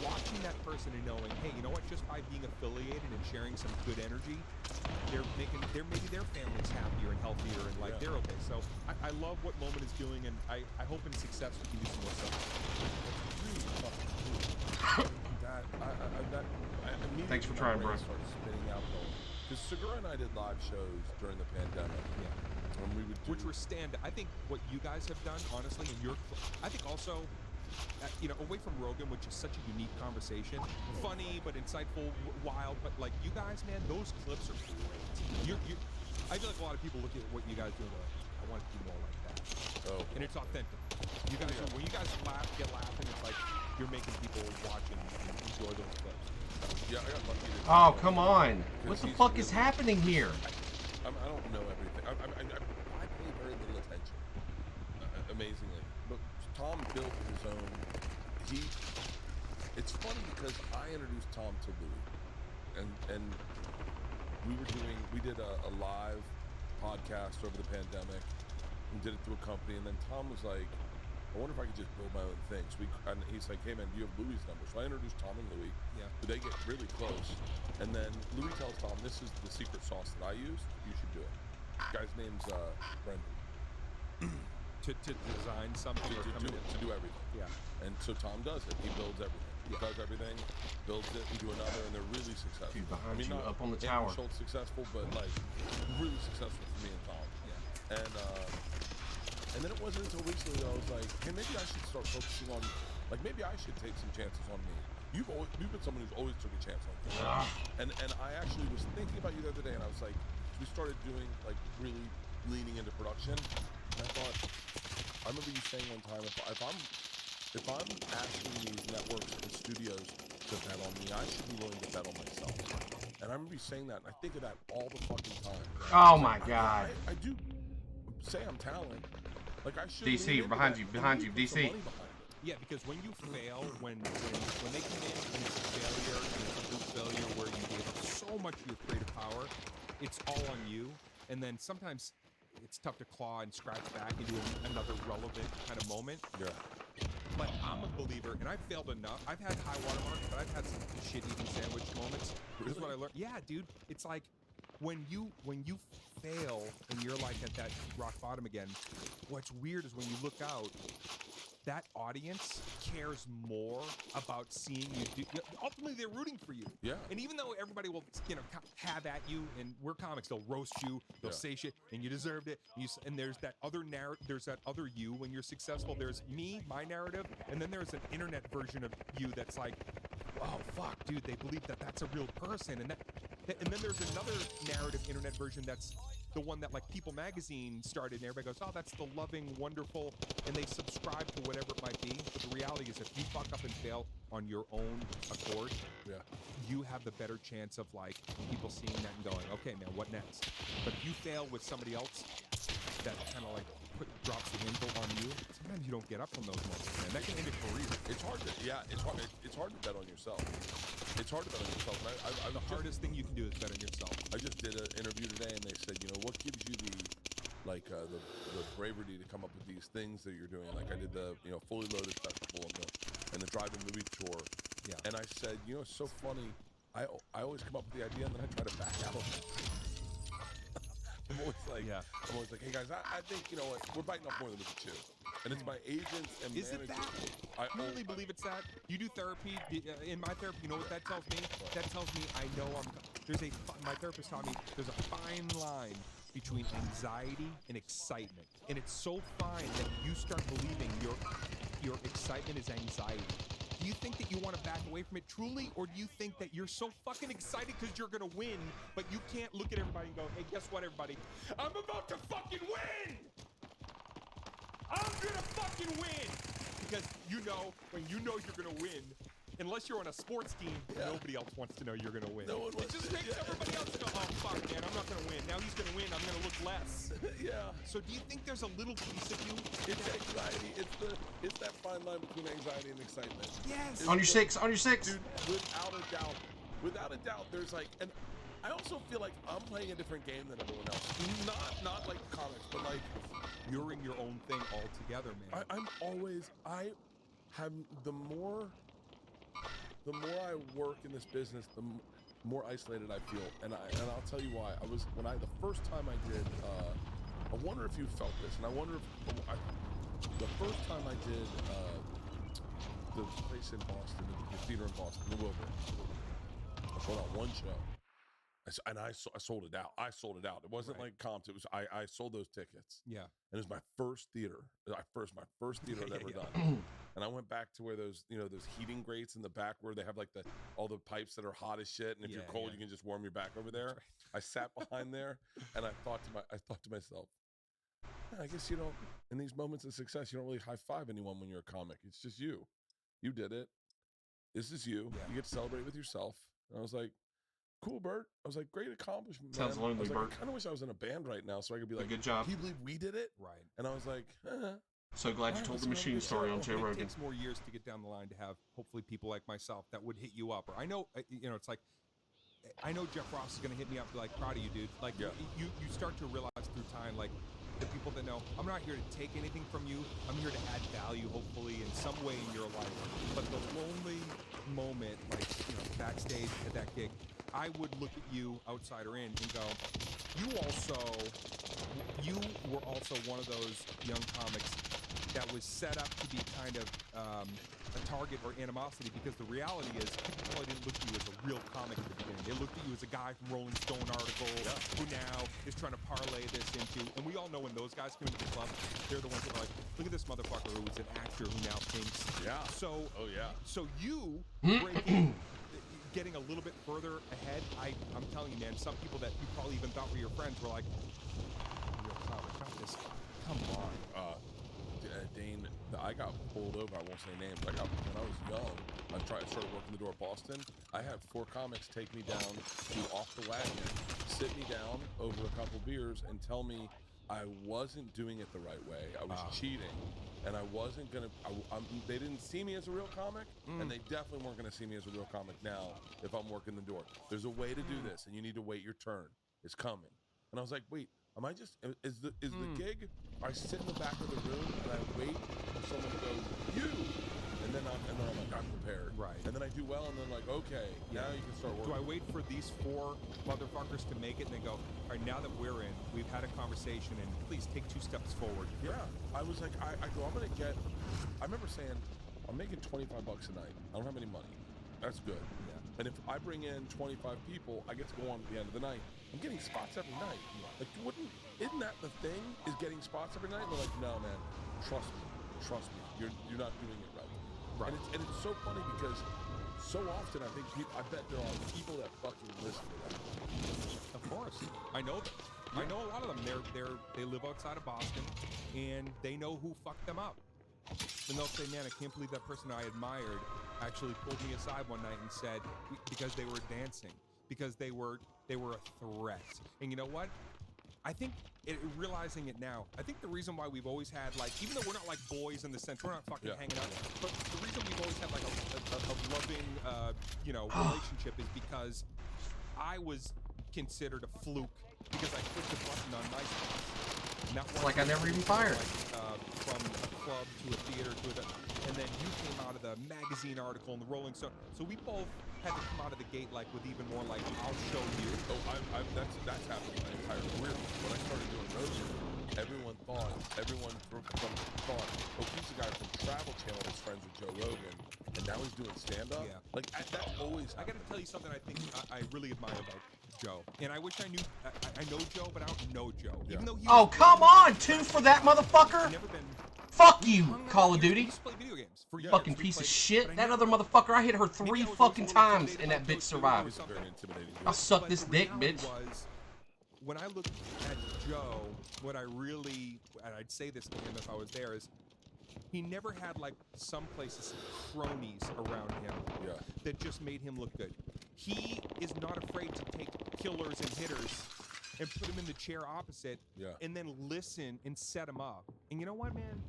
watching that person and knowing, hey, you know what? Just by being affiliated and sharing some good energy, maybe their family's happier and healthier and like they're okay. So I love what Moment is doing, and I hope in success we can do some more stuff. That's really fucking cool. Thanks for trying, bro. Because Segura and I did live shows during the pandemic. Yeah. When we would which were I think what you guys have done, honestly, I think also, away from Rogan, which is such a unique conversation, funny but insightful, wild, but like you guys, man, those clips are great. I feel like a lot of people look at what you guys do and go, I want to do more like that. Oh. And it's authentic. You guys, when you guys get laughing, it's like you're making people watch and enjoy those clips. Yeah, I got lucky. Oh, come on. What the fuck is happening here? I don't know everything. I pay very little attention, amazingly. But Tom built his own. It's funny because I introduced Tom to Louis. and we did a live podcast over the pandemic. We did it through a company, and then Tom was like, I wonder if I could just build my own thing. So and he's like, hey man, do you have Louis' number? So I introduced Tom and Louis. Yeah. But they get really close. And then Louis tells Tom, this is the secret sauce that I used. You should do it. The guy's name's Brendan. To design something to do everything. Yeah. And so Tom does it. He builds everything. He does everything, builds it into another, and they're really successful. Dude, behind you, not up on the tower. Schultz successful, but like really successful for me and Tom. Yeah. And then it wasn't until recently that I was like, hey, maybe I should start focusing on, like maybe I should take some chances on me. You've been someone who's always took a chance on me. And I actually was thinking about you the other day, and I was like, we started doing like really leaning into production. And I thought, I remember you saying one time, if I'm asking these networks and studios to bet on me, I should be willing to bet on myself. And I remember you saying that, and I think of that all the fucking time. Oh my God. I do say I'm talented. Like I should. DC, behind you, DC. Yeah, because when you fail, when they come in and it's a failure, and it's a group failure where you gave up so much of your creative power, it's all on you. And then sometimes it's tough to claw and scratch back into another relevant kind of moment. Yeah. But I'm a believer, and I've failed enough. I've had high watermarks, but I've had some shit-eating sandwich moments. This is what I learned. Yeah, dude. It's like when you fail and you're like at that rock bottom again, what's weird is when you look out, that audience cares more about seeing you do. Ultimately, they're rooting for you. Yeah. And even though everybody will, have at you, and we're comics, they'll roast you, they'll say shit, and you deserved it. And there's that other narrative. There's that other you when you're successful. There's me, my narrative, and then there's an internet version of you that's like, oh fuck, dude, they believe that that's a real person, and then there's another narrative internet version that's the one that like People Magazine started, and everybody goes, oh, that's the loving, wonderful, and they subscribe to whatever it might be. But the reality is, if you fuck up and fail on your own accord, you have the better chance of like people seeing that and going, okay, man, what next? But if you fail with somebody else that kind of like drops the handle on you, sometimes you don't get up from those moments, man. That can end a career. It's hard to, it's hard to bet on yourself. It's hard to bet on yourself. And the hardest thing you can do is bet on yourself. I just did an interview today, and they said, what gives you the bravery to come up with these things that you're doing? Like I did the Fully Loaded Festival and the drive-in movie tour. Yeah. And I said, it's so funny. I always come up with the idea, and then I try to back out of it. I'm always like, hey guys, I think what, we're biting off more than we can chew. And it's my agents and Is managers. it that? I really believe it's that. You do therapy. In my therapy, you know what that tells me? That tells me I know my therapist taught me there's a fine line between anxiety and excitement. And it's so fine that you start believing your excitement is anxiety. Do you think that you want to back away from it truly, or do you think that you're so fucking excited because you're going to win, but you can't look at everybody and go, hey, guess what, everybody? I'm about to fucking win! I'm going to fucking win! Because when you know you're going to win, unless you're on a sports team, nobody else wants to know you're going to win. No one it just makes everybody else go, oh, fuck, man, I'm not going to win. Now he's going to win. I'm going to look less. Yeah. So do you think there's a little piece of you? It's anxiety. It's that fine line between anxiety and excitement. Yes. On your six. Dude, without a doubt, there's like, and I also feel like I'm playing a different game than everyone else. Not like comics, but like you're in your own thing altogether, man. I have the more I work in this business, the more isolated I feel, and I'll tell you why. The first time I did, I wonder if you felt this, and I wonder if the first time I did the place in Boston, the theater in Boston, the Wilbur, I sold out one show, and I sold it out. I sold it out. It wasn't like comps. It was I sold those tickets. Yeah, and it was my first theater. My first theater I'd ever done. And I went back to where those heating grates in the back where they have like all the pipes that are hot as shit, and if you're cold, you can just warm your back over there. Right. I sat behind there, and I thought to myself, I guess in these moments of success, you don't really high five anyone when you're a comic. It's just you. You did it. This is you. Yeah. You get to celebrate with yourself. And I was like, cool, Bert. I was like, great accomplishment. Sounds man. lonely, Bert. I kind of wish I was in a band right now so I could be like, good job. Can you believe we did it? Right. And I was like, So glad you told the machine story on Joe Rogan. It takes more years to get down the line to have hopefully people like myself that would hit you up. Or I know, it's like I know Jeff Ross is going to hit me up, like, proud of you, dude. Like, you start to realize through time, like, the people that know, I'm not here to take anything from you. I'm here to add value, hopefully, in some way in your life. But the lonely moment, like, you know, backstage at that gig, I would look at you, outsider in, and go, you were also one of those young comics that was set up to be kind of a target or animosity, because the reality is people probably didn't look at you as a real comic at the beginning. They looked at you as a guy from Rolling Stone article who now is trying to parlay this into, and we all know when those guys come into the club, they're the ones that are like, look at this motherfucker who was an actor who now thinks. Yeah. So, so you getting a little bit further ahead, I'm telling you, man, some people that you probably even thought were your friends were like, real comic, not this. Come on. Dane, I got pulled over. I won't say names. When I was young, I started working the door at Boston. I had 4 comics take me down to Off the Wagon, sit me down over a couple beers, and tell me I wasn't doing it the right way. I was cheating, and I wasn't gonna. They didn't see me as a real comic, and they definitely weren't gonna see me as a real comic now if I'm working the door. There's a way to do this, and you need to wait your turn. It's coming. And I was like, wait. Am I just, is the gig, I sit in the back of the room and I wait for someone to go, you, and then I'm like, I'm prepared. Right. And then I do well, and then like, okay, now you can start working. Do I wait for these 4 motherfuckers to make it and then go, all right, now that we're in, we've had a conversation, and please take 2 steps forward? Yeah. I was like, I remember saying, I'm making $25 a night. I don't have any money. That's good. Yeah. And if I bring in 25 people, I get to go on at the end of the night. I'm getting spots every night. Like, isn't that the thing? Is getting spots every night? And they're like, no, man, trust me. You're not doing it right. Right. And it's so funny because so often I think I bet there are people that fucking listen to that. Of course, I know them. I know a lot of them. They live outside of Boston, and they know who fucked them up. And they'll say, man, I can't believe that person I admired actually pulled me aside one night and said, because they were dancing, because they were a threat. And you know what? I think, realizing it now, I think the reason why we've always had, like, even though we're not like boys in the sense, we're not fucking hanging out, but the reason we've always had like a loving, relationship is because I was considered a fluke because I clicked a button on MySpace. It's like I never even fired. From a club to a theater and then you came out of the magazine article and the Rolling Stone. So we both had to come out of the gate like with even more like, I'll show you. Oh, that's happened my entire career. When I started doing roadshow, everyone thought, oh, he's the guy from Travel Channel that's friends with Joe Rogan, and now he's doing stand-up. Yeah. Like, that always happened. I gotta tell you something I think I really admire about Joe. And I wish I knew, I know Joe, but I don't know Joe. Yeah. Even though he come on, 2 for that motherfucker! Never been... Fuck you, Call of Duty. Video games for years. Fucking piece of shit. That other motherfucker, I hit her 3 fucking times and that bitch survived. I'll suck this dick, bitch. When I look at Joe, what I really, and I'd say this to him if I was there, is he never had like some places cronies around him that just made him look good. He is not afraid to take killers and hitters and put him in the chair opposite and then listen and set him up. And you know what, man?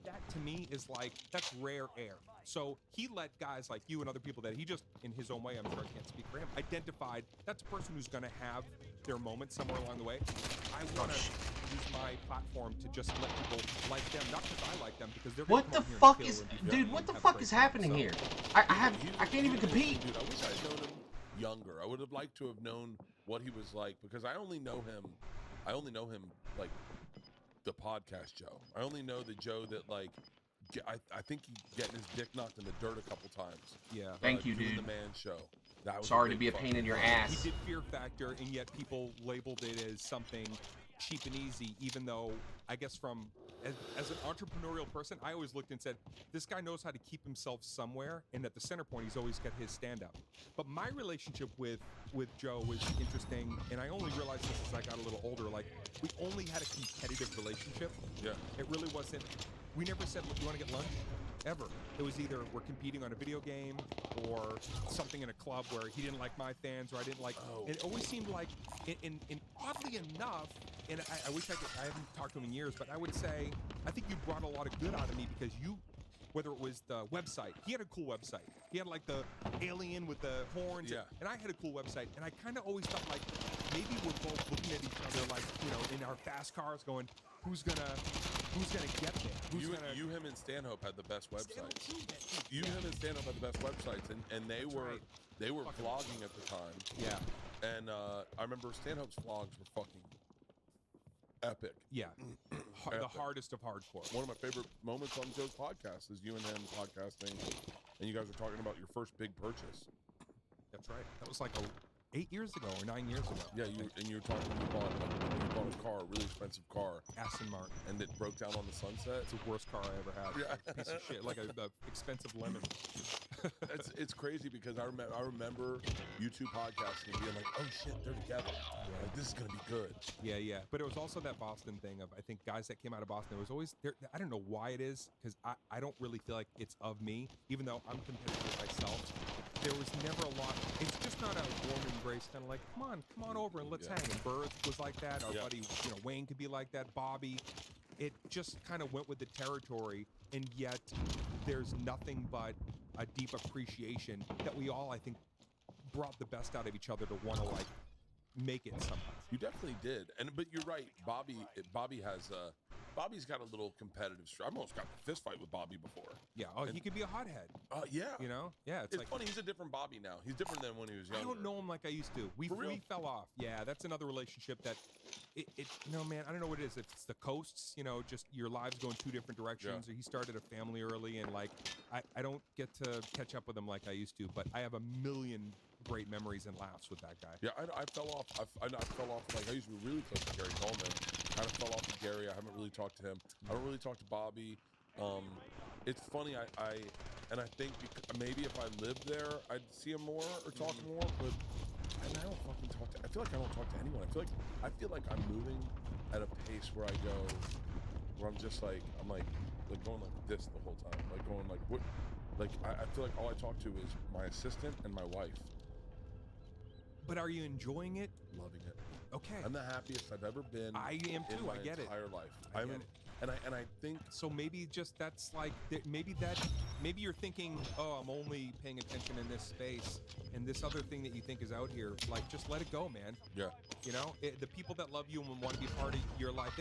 That to me is like, that's rare air. So he let guys like you and other people that he just, in his own way, I'm sure I can't speak for him, identified that's a person who's going to have their moment somewhere along the way. I want to use my platform to just let people like them, not because I like them, because they're going to What the fuck is, dude, what the fuck is happening here? I can't even compete. Dude, I wish I'd known him younger. I would have liked to have known what he was like, because I only know him like the podcast Joe. I only know the Joe that like, I think he getting his dick knocked in the dirt a couple times. Yeah. Thank you, dude. The Man Show. That was sorry to be a pain in your ass. He did Fear Factor, and yet people labeled it as something cheap and easy, even though I guess as an entrepreneurial person, I always looked and said, this guy knows how to keep himself somewhere, and at the center point, he's always got his stand-up. But my relationship with Joe was interesting, and I only realized this as I got a little older. Like, we only had a competitive relationship. Yeah. It really wasn't. We never said, look, you want to get lunch? Ever. It was either we're competing on a video game or something in a club where he didn't like my fans or I didn't like. And it always seemed like, and oddly enough, and I wish I haven't talked to him in years, but I would say I think you brought a lot of good out of me because whether it was the website. He had a cool website. He had like the alien with the horns. Yeah. And I had a cool website. And I kind of always felt like maybe we're both looking at each other like, you know, in our fast cars going, who's gonna get there? You, him, and Stanhope had the best websites. You, him, and Stanhope had the best websites, and they were vlogging at the time. Yeah. And I remember Stanhope's vlogs were fucking epic. Yeah. The Epic. hardest of hardcore. One of my favorite moments on Joe's podcast is you and him podcasting, and you guys were talking about your first big purchase. That's right. That was like 8 years ago or 9 years ago. Yeah, you were talking. You bought a car, a really expensive car, Aston Martin. and it broke down on the sunset. It's the worst car I ever had. Yeah. Piece of shit, like a expensive lemon. It's crazy because I remember you two podcasting and being like, oh shit, they're together. Yeah. Like, this is gonna be good. Yeah. But it was also that Boston thing of, I think guys that came out of Boston, there was always there. I don't know why it is, because I don't really feel like it's of me, even though I'm competitive myself. There was never a lot. It's just not a warm embrace, kind of like, come on over and let's hang. And Bird was like that. Our buddy, you know, Wayne could be like that. Bobby. It just kind of went with the territory, and yet there's nothing but a deep appreciation that we all, I think, brought the best out of each other to want to like make it somehow. You definitely did, but you're right. Bobby's got a little competitive streak. I almost got in a fist fight with Bobby before. Yeah. Oh, he could be a hothead. Yeah. You know? Yeah. It's like, funny. He's a different Bobby now. He's different than when he was younger. I don't know him like I used to. We fell off. Yeah, that's another relationship that, no, man, I don't know what it is. If it's the coasts, you know, just your lives go in two different directions. Yeah. Or he started a family early, and like, I don't get to catch up with him like I used to, but I have a million great memories and laughs with that guy. Yeah, I fell off. I fell off. Like, I used to be really close to Gary Coleman. Kind of fell off with Gary. I haven't really talked to him. I don't really talk to Bobby. It's funny. I think maybe if I lived there, I'd see him more or talk more. But I don't fucking talk to. I feel like I don't talk to anyone. I feel like I'm moving at a pace where I'm just like going like this the whole time. Like going like what? Like I feel like all I talk to is my assistant and my wife. But are you enjoying it? Loving it. Okay. I'm the happiest I've ever been. I am too. In my I get entire it. life. I get it. And I think so. Maybe just that's like maybe you're thinking, oh, I'm only paying attention in this space, and this other thing that you think is out here, like just let it go, man. Yeah. You know, the people that love you and want to be part of your life,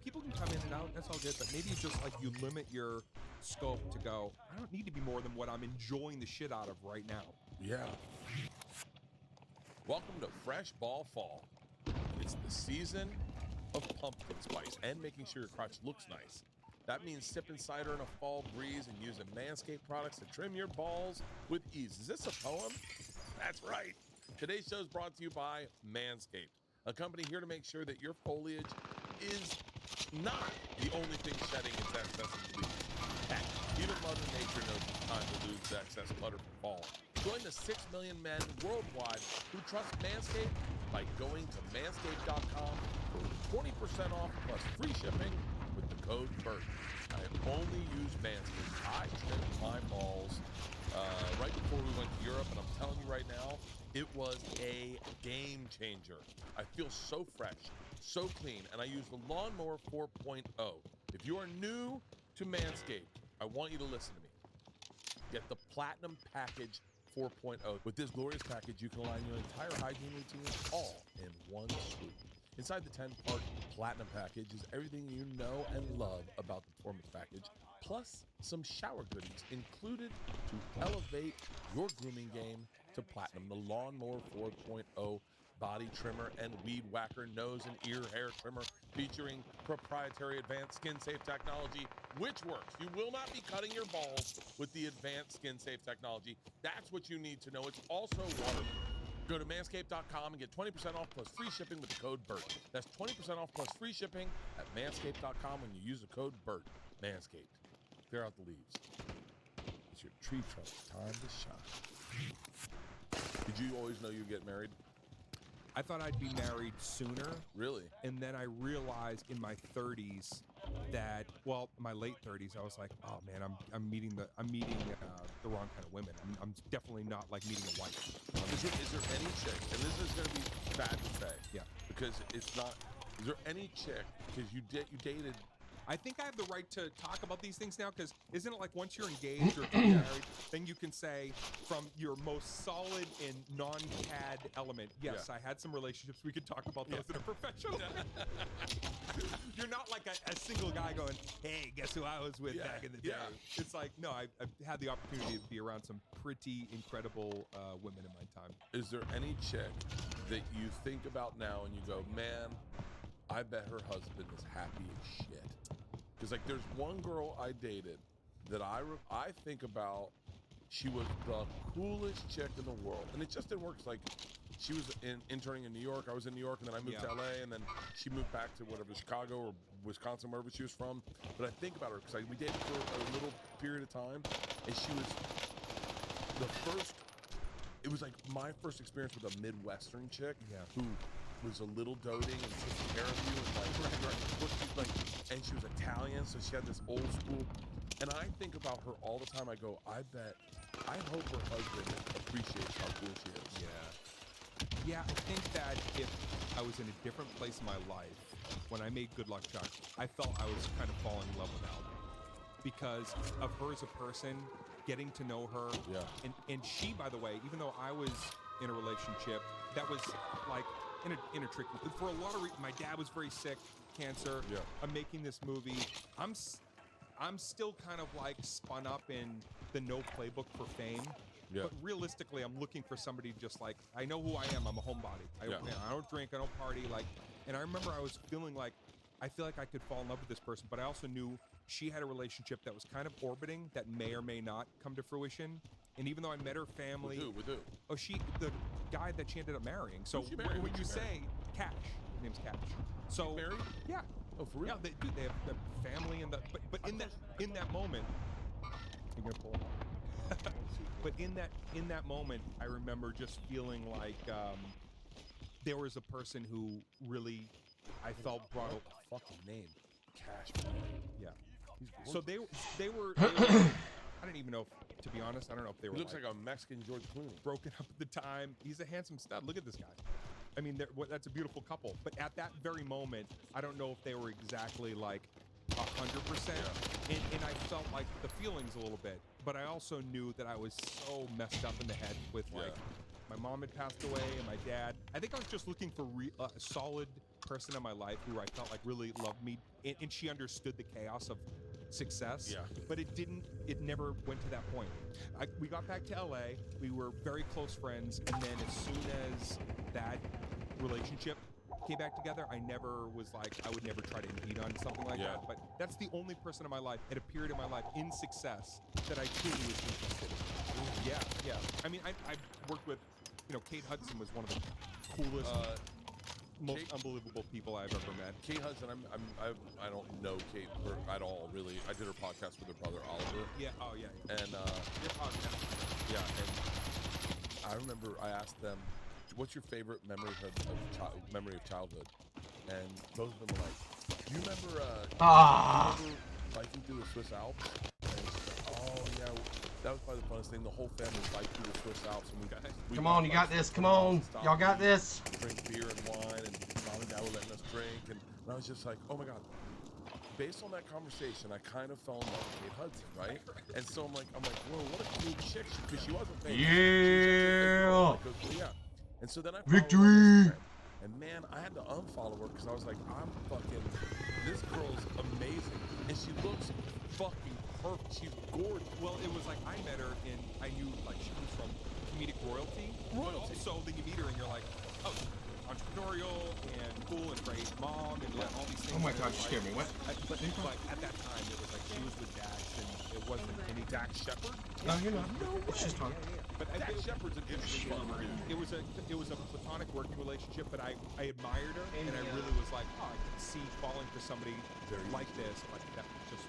people can come in and out. That's all good. But maybe it's just like you limit your scope to go, I don't need to be more than what I'm enjoying the shit out of right now. Yeah. Welcome to Fresh Ball Fall. It's the season of pumpkin spice and making sure your crotch looks nice. That means sipping cider in a fall breeze and using Manscaped products to trim your balls with ease. Is this a poem? That's right. Today's show is brought to you by Manscaped, a company here to make sure that your foliage is not the only thing shedding its excess and leaves. Heck, even Mother Nature knows it's time to lose excess clutter for fall. Join the 6 million men worldwide who trust Manscaped by going to manscaped.com for 20% off plus free shipping with the code BERT. I only use Manscaped. I trimmed my balls right before we went to Europe, and I'm telling you right now, it was a game changer. I feel so fresh, so clean, and I use the Lawnmower 4.0. If you are new to Manscaped, I want you to listen to me. Get the Platinum Package 4.0. With this glorious package, you can align your entire hygiene routine all in one swoop. Inside the 10-part Platinum Package is everything you know and love about the Performance Package, plus some shower goodies included to elevate your grooming game to platinum. The Lawnmower 4.0 body trimmer and weed whacker nose and ear hair trimmer featuring proprietary advanced skin-safe technology, which works. You will not be cutting your balls with the advanced skin-safe technology. That's what you need to know. It's also waterproof. Go to manscaped.com and get 20% off plus free shipping with the code BERT. That's 20% off plus free shipping at manscaped.com when you use the code BERT. Manscaped. Clear out the leaves. It's your tree trunk time to shine. Did you always know you'd get married? I thought I'd be married sooner. Really? And then I realized in my 30s that, well, my late 30s, I was like, oh man, I'm meeting the wrong kind of women. I'm definitely not like meeting a wife. Is there any chick, and this is going to be bad to say, yeah, because it's not. Is there any chick? Because you dated I think I have the right to talk about these things now, because isn't it like once you're engaged or if you're married, then you can say from your most solid and non-CAD element, yes, I had some relationships. We could talk about those that are professional. You're not like a single guy going, hey, guess who I was with back in the day? It's like, no, I've had the opportunity to be around some pretty incredible women in my time. Is there any chick that you think about now and you go, man, I bet her husband is happy as shit? Because like there's one girl I dated that I think about. She was the coolest chick in the world, and it just didn't work. It's like she was interning in New York. I was in New York, and then I moved to LA, and then she moved back to whatever, Chicago or Wisconsin, wherever she was from. But I think about her because we dated for a little period of time, and she was the first. It was like my first experience with a Midwestern chick who was a little doting and taking care of you, and and she was Italian, so she had this old school. And I think about her all the time. I go, I hope her husband appreciates how cool she is. Yeah, I think that if I was in a different place in my life, when I made Good Luck Chuck, I felt I was kind of falling in love with Alba. Because of her as a person, getting to know her. And she, by the way, even though I was in a relationship, that was like in a tricky, for a lot of reasons. My dad was very sick, cancer. I'm making this movie. I'm still kind of like spun up in the no playbook for fame. But realistically, I'm looking for somebody just like, I know who I am. I'm a homebody. I don't drink. I don't party. And I remember I was feeling like, I feel like I could fall in love with this person, but I also knew she had a relationship that was kind of orbiting that may or may not come to fruition. And even though I met her family, with who? Oh, the guy that she ended up marrying. So when you say Cash, his name's Cash. So she's married? Yeah. Oh, for real? Yeah, they have the family and but in that moment, you're gonna pull it off. But in that moment, I remember just feeling like there was a person who really I felt brought up. Fucking name, Cash. Yeah. So they were I don't even know if, to be honest, I don't know if they were. He looks like a Mexican George Clooney. Broken up at the time. He's a handsome stud. Look at this guy. I mean, that's a beautiful couple. But at that very moment, I don't know if they were exactly like 100%. And I felt like the feelings a little bit. But I also knew that I was so messed up in the head with like my mom had passed away and my dad. I think I was just looking for a solid person in my life who I felt like really loved me. And she understood the chaos of success. But it never went to that point. We got back to LA. We were very close friends. And then as soon as that relationship came back together, I never was like, I would never try to impede on something like that. But that's the only person in my life, at a period of my life, in success, that I truly was interested in. Yeah. I mean, I worked with, Kate Hudson was one of the coolest, most unbelievable people I've ever met. Kate Hudson, I don't know Kate at all, really. I did her podcast with her brother Alba. And your podcast. And I remember I asked them, what's your favorite memory of childhood? And both of them were like, you remember biking through the Swiss Alps? And oh yeah, that was probably the funnest thing. The whole family biked through the Swiss Alps, and we come on, you got this. Come on, y'all got this. Drink beer and wine, and mom and dad were letting us drink, and I was just like, oh my god. Based on that conversation, I kind of fell in love with Kate Hudson, right? And so I'm like, whoa, what a cool chick, because she wasn't famous. Yeah. And so then I followed her on Instagram, and man, I had to unfollow her because I was like, this girl's amazing, and she looks fucking perfect. She's gorgeous. Well, it was like I met her, and I knew like she was from comedic royalty. So then you meet her, and you're like, oh, entrepreneurial and cool and great mom and all these things. Oh my god, you scared me. What? But at that time, it was like she was with Dax, and it wasn't any Dax Shepard. No, you're not. No, it's just fun. But Dax Shepard's an interesting one. It was a platonic working relationship, but I admired her, and I really was like, oh, I could see falling for somebody like this, but that just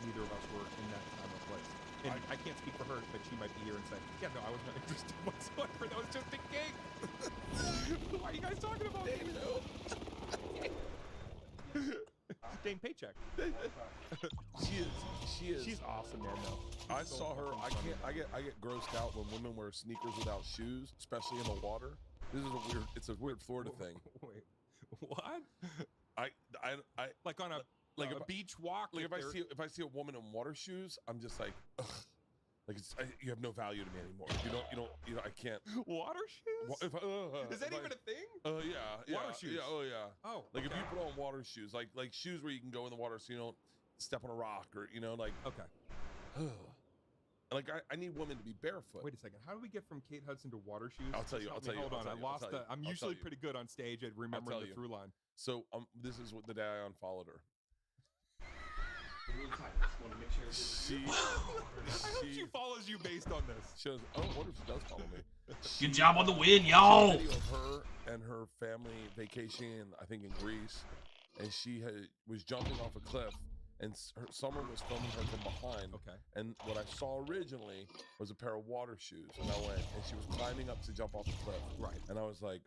neither of us were in that time or place. And I can't speak for her, but she might be here and say, yeah, no, I was not interested whatsoever. That was just a gig. What are you guys talking about? Dane Paycheck. She is. She's awesome, man. Though. I saw her. I get grossed out when women wear sneakers without shoes, especially in the water. It's a weird Florida thing. Wait, what? I like on a like a beach walk. Like if I see a woman in water shoes, I'm just like, ugh. Like you have no value to me anymore. You don't. I can't. Water shoes? Is that even a thing? Yeah. Water shoes. Yeah. Oh yeah. Oh. Like if you put on water shoes, like shoes where you can go in the water so you don't step on a rock or like. Okay. Like I need women to be barefoot. Wait a second. How do we get from Kate Hudson to water shoes? I'll tell you. Hold on. I lost the. I'm usually pretty good on stage at remembering the through line. So this is what the day I unfollowed her. I hope she follows you based on this. She goes, oh, what if she does follow me? Good job on the win, y'all. Video of her and her family vacationing, I think in Greece, and she was jumping off a cliff, and someone was filming her from behind. Okay. And what I saw originally was a pair of water shoes, and I went, and she was climbing up to jump off the cliff. Right. And I was like,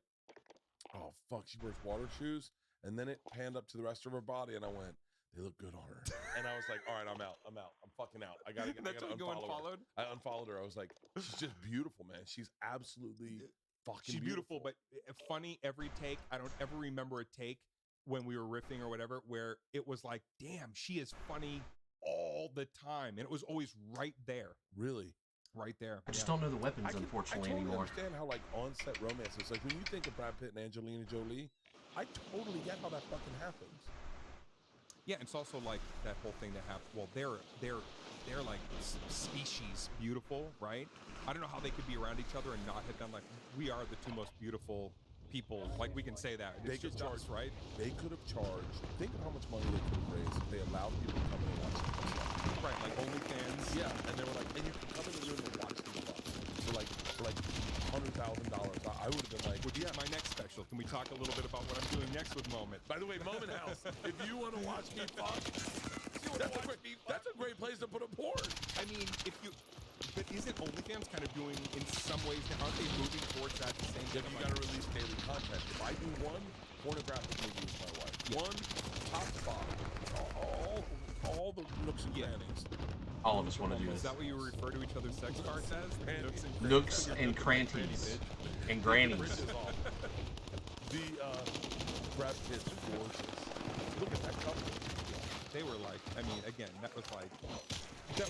oh fuck, she wears water shoes. And then it panned up to the rest of her body, and I went, they look good on her. And I was like, all right, I'm out. I'm fucking out. I gotta unfollow her. I unfollowed her. I was like, she's just beautiful, man. She's absolutely fucking She's beautiful, but funny every take. I don't ever remember a take when we were riffing or whatever where it was like, damn, she is funny all the time. And it was always right there. Really? Right there. I just don't know the weapons, unfortunately, I totally anymore. understand how like on-set romance is. Like when you think of Brad Pitt and Angelina Jolie, I totally get how that fucking happens. Yeah, it's also like that whole thing that happened. Well, they're like species beautiful, right? I don't know how they could be around each other and not have done like we are the two most beautiful people. Like we can say that. They could charge, right? They could have charged. Think of how much money they could have raised if they allowed people to come in and watch them. Right, like OnlyFans. Yeah, and they were like, and you can come in the room and watch them for like $100,000. I would have been like, well, yeah, my next special. Can we talk a little bit about what I'm doing next with Moment? By the way, Moment House, if you want to watch me fuck, that's a great place to put a porn. I mean, but isn't OnlyFans kind of doing in some ways, aren't they moving towards that the same time? You got to release daily content. If I do one pornographic movie with my wife, one top spot, all the nooks and crannies. All of us want to do this. Is that what you refer to each other's sex cards as? Nooks and crannies. And grannies. The Brad Pitt's gorgeous. Look at that couple. They were like, I mean, again, that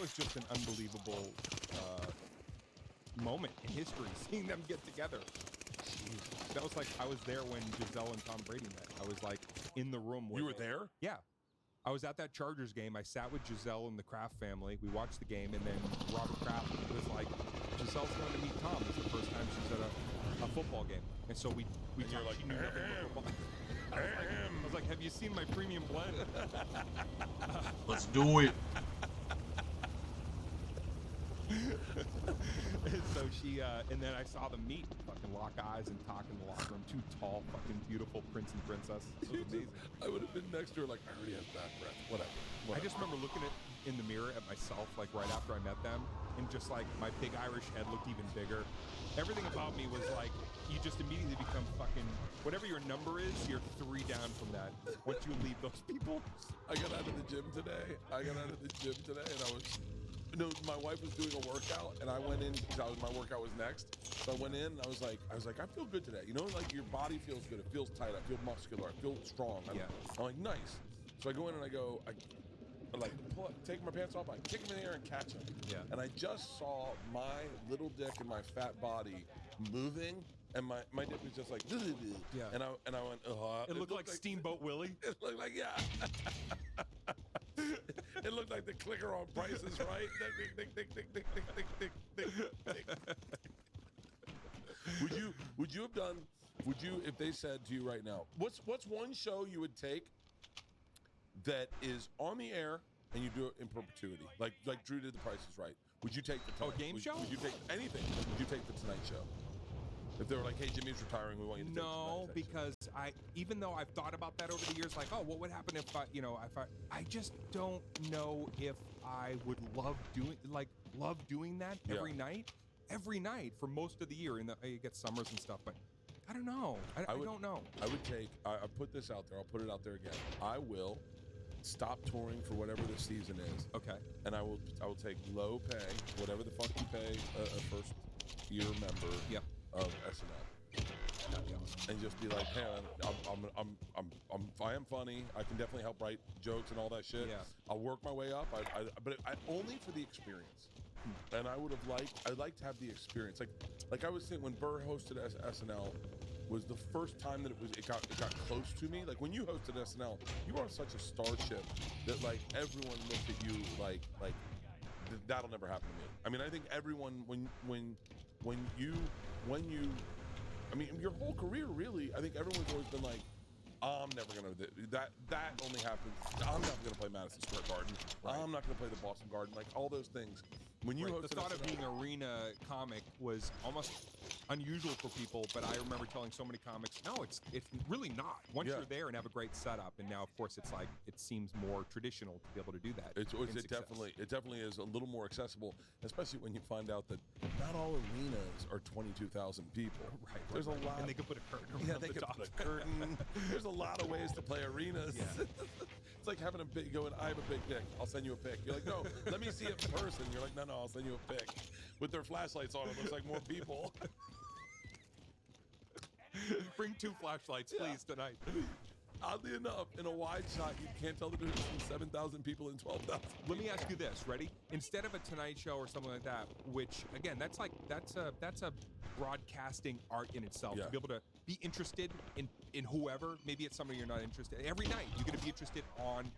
was just an unbelievable moment in history, seeing them get together. That was like, I was there when Giselle and Tom Brady met. I was like in the room with You were there? Yeah. I was at that Chargers game. I sat with Giselle and the Kraft family. We watched the game, and then Robert Kraft was like, Giselle's going to meet Tom. It's the first time she's at a football game. And so we talked, like, she knew nothing about football. I was like, have you seen my premium blend? Let's do it. And so she, and then I saw them meet, fucking lock eyes and talk in the locker room. Two tall, fucking beautiful prince and princess. It was amazing. I would have been next to her like, I already have bad breath. Whatever. I just remember looking in the mirror at myself, like right after I met them, and just like my big Irish head looked even bigger. Everything about me was like, you just immediately become fucking, whatever your number is, you're 3 down from that once you leave those people. I got out of the gym today, and I was, my wife was doing a workout, and I went in because my workout was next. So I went in, and I was like, I feel good today. You know, like your body feels good. It feels tight. I feel muscular. I feel strong. I'm like, nice. So I go in and I go, I take my pants off, I kick them in the air and catch them. Yeah. And I just saw my little dick and my fat body moving, and my dick was just like, yeah. And I went, It looked like Steamboat Willie. It looked like, yeah. It looked like the clicker on Price is Right. Would you, if they said to you right now, what's one show you would take that is on the air and you do it in perpetuity, like Drew did The Price is Right? Would you take the Tonight? Game show? Would you take anything? Would you take the Tonight Show? If they were like, hey, Jimmy's retiring, we want you to take the Tonight Show. Because even though I've thought about that over the years, like, oh, what would happen if I just don't know if I would love doing that every night for most of the year. You get summers and stuff, but I don't know. I don't know. I would take, I put this out there, I'll put it out there again. I will stop touring for whatever the season is. Okay. And I will take low pay, whatever the fuck you pay a first year member of SNL. be awesome. And just be like, hey, I am funny. I can definitely help write jokes and all that shit. Yeah. I'll work my way up. But only for the experience. And I'd like to have the experience. Like I was saying, when Burr hosted SNL, was the first time that it got close to me. Like when you hosted SNL, you were on such a starship that like everyone looked at you like that'll never happen to me. I mean, I think everyone when you I mean, your whole career really, I think everyone's always been like, I'm never gonna that only happens. I'm not gonna play Madison Square Garden. Right. I'm not gonna play the Boston Garden. Like all those things. When you the thought of being an arena comic was almost unusual for people, but I remember telling so many comics, no, it's really not. Once you're there and have a great setup, and now of course it's like it seems more traditional to be able to do that. It definitely is a little more accessible, especially when you find out that not all arenas are 22,000 people. Right. There's a lot, and they could put a curtain. Yeah, they could put a curtain. There's a lot of ways to play arenas. Yeah. It's like having a big I have a big dick. I'll send you a pic. You're like, no, let me see it in person. You're like, no, I'll send you a pic. With their flashlights on, it looks like more people. Bring 2 flashlights, please, tonight. Oddly enough, in a wide shot, you can't tell the difference between 7,000 people and 12,000. Let me ask you this, ready? Instead of a Tonight Show or something like that, which again, that's a broadcasting art in itself. Yeah. To be able to be interested in whoever, maybe it's somebody you're not interested in. Every night you're going to be interested on.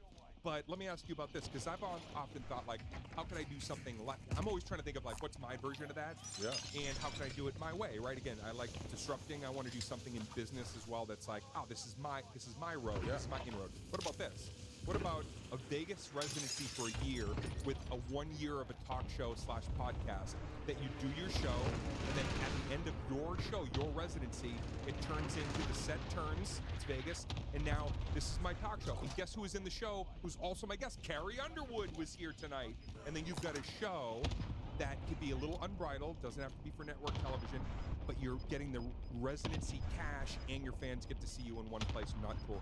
But let me ask you about this, because I've often thought, like, how can I do something like, I'm always trying to think of, like, what's my version of that? Yeah. And how can I do it my way, right? Again, I like disrupting. I want to do something in business as well that's like, oh, this is my road. Yeah. This is my inroad. What about this? What about a Vegas residency for a year with a 1 year of a talk show / podcast that you do your show, and then at the end of your show, your residency, it turns into the set turns, it's Vegas, and now this is my talk show. And guess who was in the show, who's also my guest? Carrie Underwood was here tonight. And then you've got a show that could be a little unbridled, doesn't have to be for network television, but you're getting the residency cash and your fans get to see you in one place, not tour.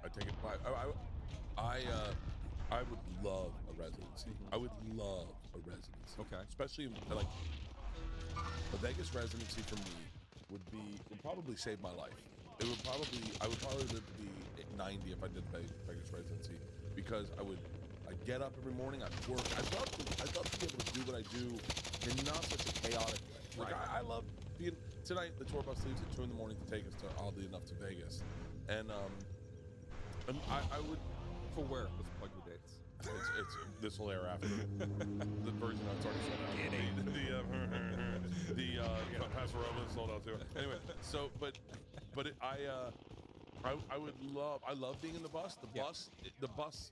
I take it. I would love a residency. I would love a residency. Okay. Especially like a Vegas residency for me would probably save my life. I would probably live to be 90 if I did Vegas residency, because I'd get up every morning, I'd work. I'd love to be able to do what I do in not such a chaotic way. Like Right. I love being tonight. The tour bus leaves at 2 in the morning to take us to, oddly enough, to Vegas, and I would. For where? Let's plug your dates. It's this will air after the version that's already sold out. The Paso Robles sold out too. Anyway, so I love being in the bus. The bus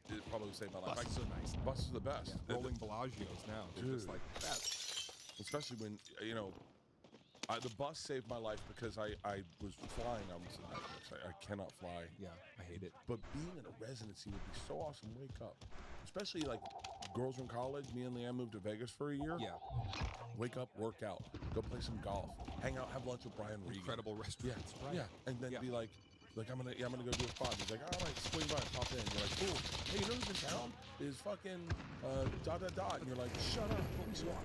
is probably saved my life. Buses are nice. Buses are the best. Yeah. Rolling Bellagio's now. They're just like the best. Especially when the bus saved my life because I was flying almost in that. I cannot fly. Yeah, I hate it. But being in a residency would be so awesome. Wake up. Especially like girls in college. Me and Leanne moved to Vegas for a year. Yeah. Wake up, work out, go play some golf, hang out, have lunch with Brian Regan. Incredible restaurants. Yeah, Right. yeah. And then be like I'm gonna go do a spot. He's like, all right, swing by, pop in. You're like, cool. Hey, you know who's in town? Is fucking ... And you're like, shut up.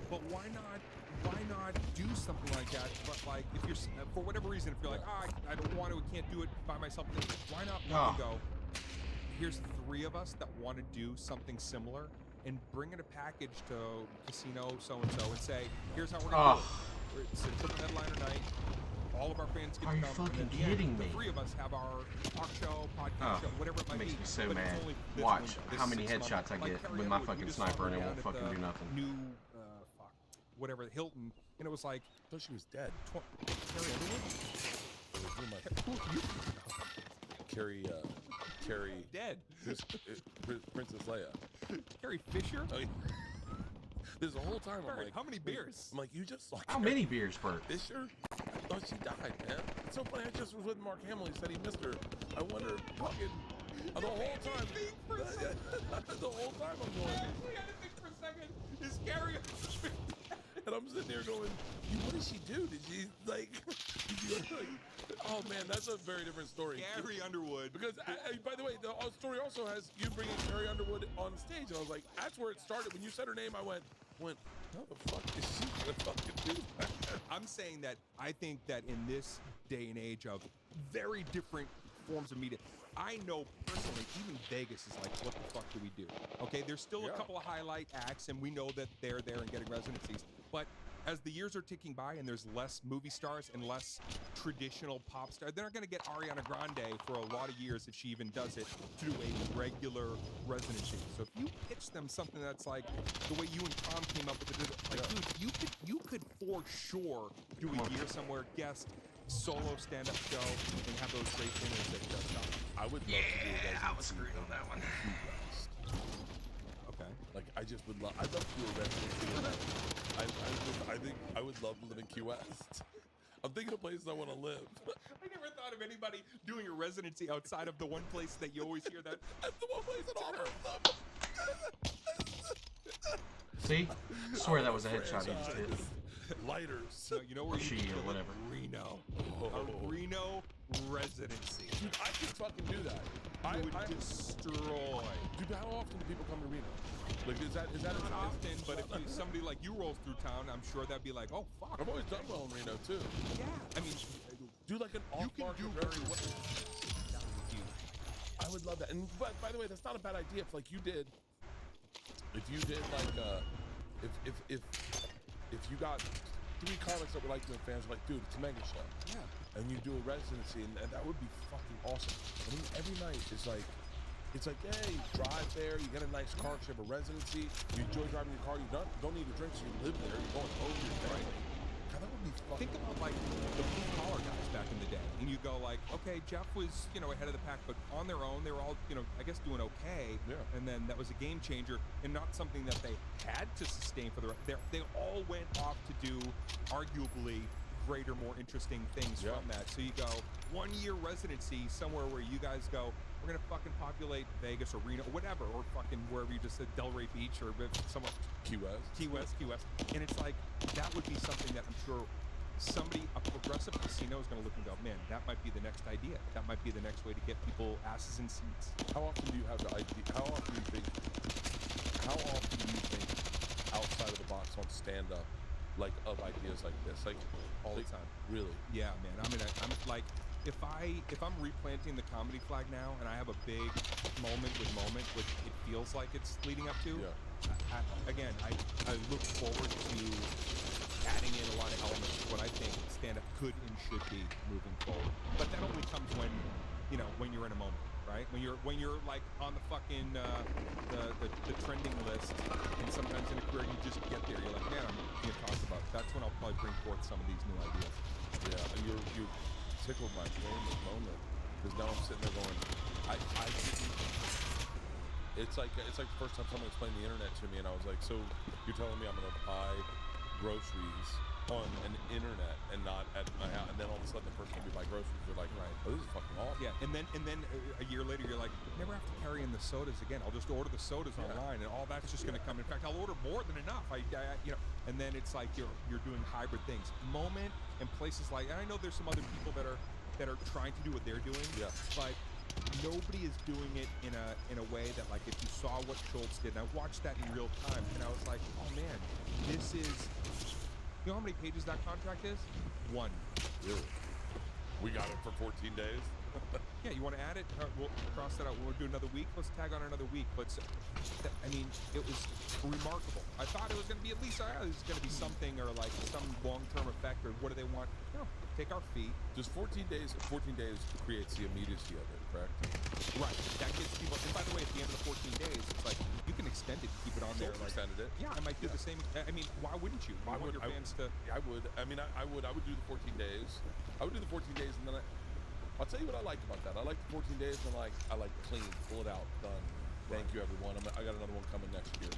But why not do something like that? But like, if you're for whatever reason, if you're like, I don't want to, I can't do it by myself, why not go? Here's 3 of us that want to do something similar, and bring in a package to casino so and say, here's how we're gonna do it. It's a triple headliner night. All of our fans get to come. Are you fucking kidding me? The 3 of us have our talk show, podcast show, whatever it might be. Makes me so but mad. it's only this Watch window, how this many 6 months. headshots I Like get Carrie with my Underwood, fucking we just sniper, and it saw her won't down fucking at do nothing. New, whatever, the Hilton, and it was like, I thought she was dead. Carrie Underwood? Carrie. Dead. Princess Leia. Carrie Fisher? Oh, yeah. There's a whole time I'm like, how many beers? I'm like, you just like How many beers, Bert? Fisher? I thought she died, man. It's so funny. I just was with Mark Hamill. He said he missed her. I wonder fucking the whole time. The whole time I'm going. We had to think for a second. Is Carrie? And I'm sitting there going, what did she do? Did she like? Oh man, that's a very different story. Carrie Underwood. Because by the way, the story also has you bringing Carrie Underwood on stage, and I was like, that's where it started. When you said her name, I went, how the fuck is she gonna fucking do that? I'm saying that I think that in this day and age of very different forms of media, I know personally, even Vegas is like, what the fuck do we do? Okay, there's still a couple of highlight acts, and we know that they're there and getting residencies. But as the years are ticking by and there's less movie stars and less traditional pop stars, they're not going to get Ariana Grande for a lot of years, if she even does it, to do a regular residency. So if you pitch them something that's like the way you and Tom came up with it, like, dude, you could for sure do a year somewhere, guest, solo stand-up show, and have those great dinners that just stop. I would love to do a residency. I was agreeing on that one. Okay. Like, I just would love. I'd love to do a residency. I think I would love to live in Key West. I'm thinking of places I want to live. I never thought of anybody doing a residency outside of the one place that you always hear that. That's the one place in Auburn. See? I swear that was a headshot he just hit. Lighters. No, you know where you She could or whatever. Reno. Oh. A Reno residency. Dude, I could fucking do that. I would destroy. Dude, how often do people come to Reno? Like, is that Not often, but if somebody like you rolls through town, I'm sure that'd be like, oh fuck. I've always done well in Reno too. Yeah, I mean, Do like an you can off-market do very well. That would be huge. I would love that. And but by the way, that's not a bad idea. If like you did, if you did like if you got 3 comics that were like doing fans were like, dude, it's a mega show. Yeah. And you do a residency, and that would be fucking awesome. I mean, every night it's like, hey, drive there, you get a nice car, you have a residency, you enjoy driving your car, you don't need a drink, so you live there, you're going home, you're family. God, that would be fucking. Think about like the blue collar guys back in the day, and you go like, okay, Jeff was ahead of the pack, but on their own they were all I guess doing okay. Yeah. And then that was a game changer, and not something that they had to sustain for the rest. They all went off to do arguably greater, more interesting things from that. So you go 1 year residency somewhere where you guys go, we're gonna fucking populate Vegas or Reno or whatever, or fucking wherever you just said, Delray Beach or somewhere. Key West. And it's like, that would be something that I'm sure a progressive casino is gonna look and go, man, that might be the next idea. That might be the next way to get people asses in seats. How often do you have the idea? How often do you think outside of the box on stand-up, like, of ideas like this? Like, All the time. Really? Yeah, man. I'm like, if I'm replanting the comedy flag now, and I have a big moment, which it feels like it's leading up to. I look forward to adding in a lot of elements of what I think stand-up could and should be moving forward. But that only comes when you're in a moment, right? When you're like on the fucking the trending list, and sometimes in a career you just get there. You're like, man, I'm gonna talk about. That's when I'll probably bring forth some of these new ideas. Yeah, you tickled my brain this moment, because now I'm sitting there going, I didn't. It's like the first time someone explained the internet to me, and I was like, so you're telling me I'm gonna buy groceries on an internet and not at my house, and then all of a sudden the first time you buy groceries, you're like, oh, this is fucking awesome. Yeah, and then a year later you're like, never have to carry in the sodas again. I'll just order the sodas online, and all that's just gonna come. In fact, I'll order more than enough. And then it's like you're doing hybrid things. Moment and places like, and I know there's some other people that are trying to do what they're doing, but nobody is doing it in a way that, like, if you saw what Schultz did, and I watched that in real time, and I was like, oh man, this is. You know how many pages that contract is? 1. Really? We got it for 14 days. Yeah, you want to add it? We'll cross that out. We'll do another week. Let's tag on another week. But I mean, it was remarkable. I thought it was going to be at least there's going to be something, or like some long-term effect, or what do they want? No, take our feet. Just 14 days. 14 days creates the immediacy of it, correct? Right. That gets people. And by the way, at the end of the 14 days, it's like you can extend it, keep it on there. Like, extended it. Yeah, I might do the same. I mean, why wouldn't you? Why would your fans to? I would. I mean, I would do the 14 days. I would do the 14 days, and then I'll tell you what I like about that. I like the 14 days, and I like clean, pull it out, done. Thank you, everyone. I got another one coming next year.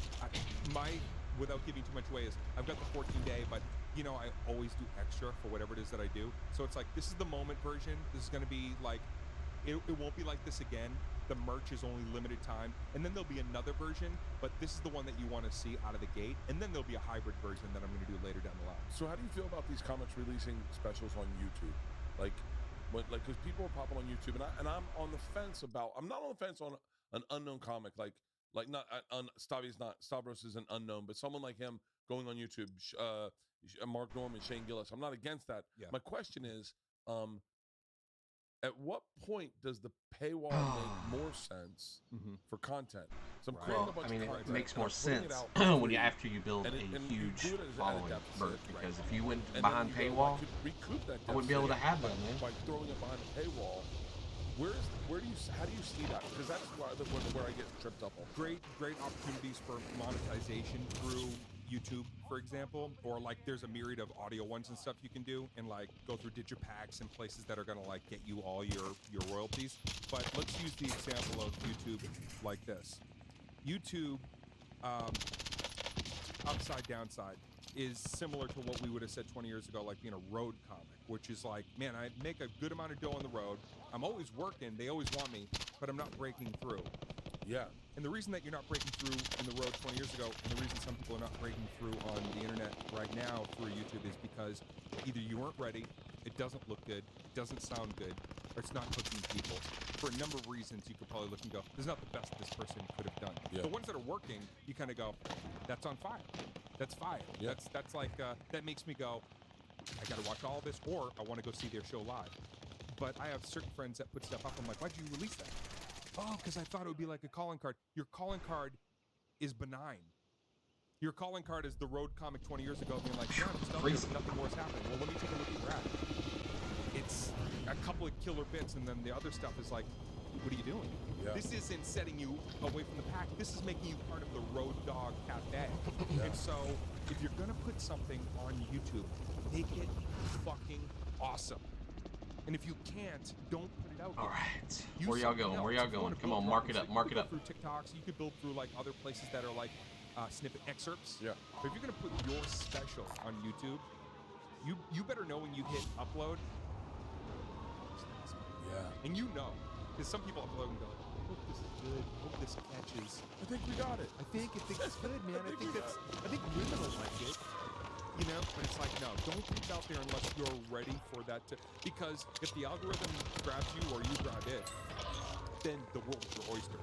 Without giving too much away, is I've got the 14-day, but I always do extra for whatever it is that I do. So it's like, this is the moment version. This is going to be like, it won't be like this again. The merch is only limited time, and then there'll be another version, but this is the one that you want to see out of the gate, and then there'll be a hybrid version that I'm going to do later down the line. So how do you feel about these comics releasing specials on YouTube? Because people are popping on YouTube, and I'm on the fence about. I'm not on the fence on an unknown comic, Stavros is an unknown, but someone like him going on YouTube. Mark Norman, Shane Gillis. I'm not against that. Yeah. My question is, at what point does the paywall make more sense for content? So I'm creating a bunch of content. It makes more putting it sense out when after you build and a you huge do it as following at a deficit, birth. Because if you went and behind then you paywall, could recoup that I wouldn't be able to have that, man. by throwing it behind a paywall. How do you see that? Because that's where I get tripped up on. Great opportunities for monetization through YouTube, for example, or like there's a myriad of audio ones and stuff you can do, and like go through digipacks and places that are gonna like get you all your royalties. But let's use the example of YouTube like this. YouTube, upside downside is similar to what we would have said 20 years ago, like being a road comic, which is like, man, I make a good amount of dough on the road. I'm always working. They always want me, but I'm not breaking through. Yeah. And the reason that you're not breaking through in the road 20 years ago, and the reason some people are not breaking through on the internet right now through YouTube is because either you weren't ready, it doesn't look good, it doesn't sound good, or it's not hooking people. For a number of reasons, you could probably look and go, this is not the best this person could have done. Yeah. The ones that are working, you kind of go, that's on fire. That's fire. Yeah. That's like, that makes me go, I got to watch all this, or I want to go see their show live. But I have certain friends that put stuff up. I'm like, why'd you release that? Oh, because I thought it would be like a calling card. Your calling card is benign. Your calling card is the road comic 20 years ago being like, yeah, nothing more is happening. Well, let me take a look at your ad. It's a couple of killer bits, and then the other stuff is like, what are you doing? Yeah. This isn't setting you away from the pack. This is making you part of the Road Dog Cafe. Yeah. And so, if you're going to put something on YouTube, make it fucking awesome. And if you can't, don't put it out there. All right. Where y'all going? Where y'all going? Come on, mark it up. Mark it up. Through TikToks, you could build through like other places that are like snippet excerpts. Yeah. But if you're gonna put your special on YouTube, you better know when you hit upload. Yeah. And you know, because some people upload and go, I hope this is good. I hope this catches. I think we got it. I think it's good, man. I think women will like it. You know, but it's like, no, don't put it out there unless you're ready for that to, because if the algorithm grabs you or you grab it, then the world's your oyster.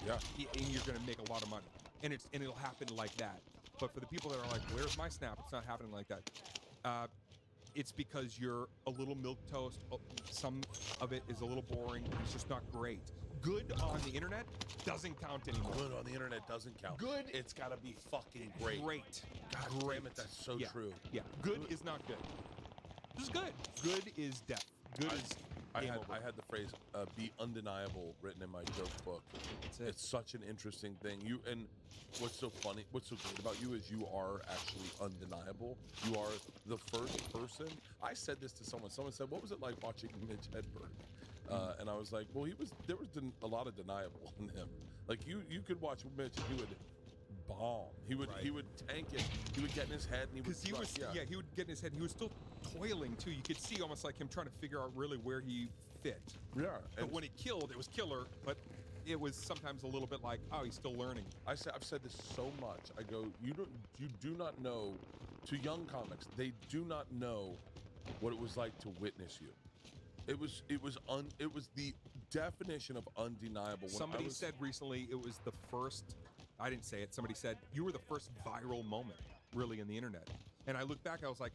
Yeah. And you're gonna make a lot of money. And it'll happen like that. But for the people that are like, where's my snap? It's not happening like that. It's because you're a little milquetoast. Some of it is a little boring. It's just not great. Good on the internet doesn't count anymore. Good on the internet doesn't count. Good. It's got to be fucking great. Great. God Great. damn it, that's so Yeah. true. Yeah. Good is not good. This is good. Good is death. Good is game over. I had the phrase "be undeniable" written in my joke book. That's it. It's such an interesting thing. And what's so funny, what's so great about you is you are actually undeniable. You are the first person. I said this to someone. Someone said, "What was it like watching Mitch Hedberg?" And I was like, "Well, there was a lot of deniable in him. Like you could watch Mitch, and he would bomb. He would tank it. He would get in his head, and he would he would get in his head. He was still toiling too. You could see almost like him trying to figure out really where he fit. Yeah. But when he killed, it was killer. But it was sometimes a little bit like, oh, he's still learning. I've said this so much. I go, you do not know. To young comics, they do not know what it was like to witness you. It was the definition of undeniable. Somebody said recently it was the first. I didn't say it. Somebody said you were the first viral moment, really, in the internet. And I look back, I was like,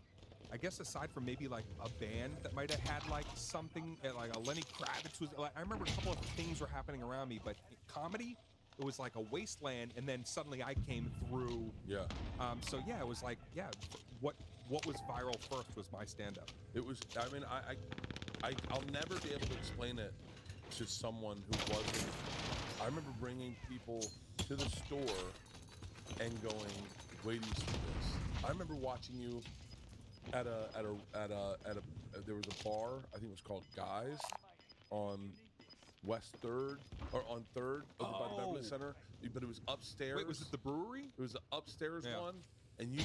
I guess aside from maybe like a band that might have had like something, like a Lenny Kravitz was. Like, I remember a couple of things were happening around me, but comedy, it was like a wasteland, and then suddenly I came through. Yeah. So yeah, it was like, yeah, what was viral first was my stand-up. It was. I mean, I'll never be able to explain it to someone who wasn't. I remember bringing people to the store and going, "Wait, do you see this?" I remember watching you at a there was a bar, I think it was called Guys, on West 3rd or on 3rd over by the Beverly Center, but it was upstairs. Wait, was it the brewery? It was the upstairs one, and you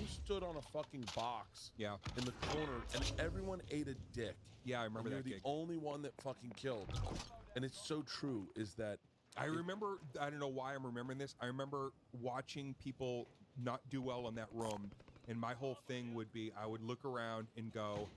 stood on a fucking box, in the corner, and everyone ate a dick. Yeah, I remember that. You're the only one that fucking killed, and it's so true. Is that I remember? I don't know why I'm remembering this. I remember watching people not do well in that room, and my whole thing would be I would look around and go,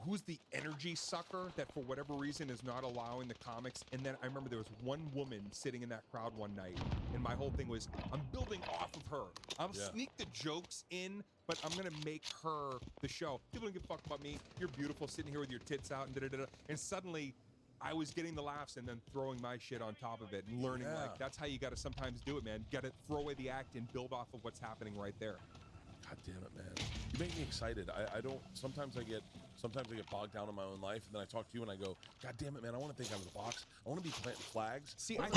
who's the energy sucker that for whatever reason is not allowing the comics. And then I remember there was one woman sitting in that crowd one night, and my whole thing was, I'm building off of her. I'll sneak the jokes in, but I'm gonna make her the show. People don't give a fuck about me. You're beautiful, sitting here with your tits out and da-da-da-da. And suddenly I was getting the laughs and then throwing my shit on top of it and learning like that's how you got to sometimes do it, man. You got to throw away the act and build off of what's happening right there. God damn it, man! You make me excited. I don't. Sometimes I get bogged down in my own life, and then I talk to you and I go, God damn it, man! I want to think out of the box. I want to be planting flags. See, I'm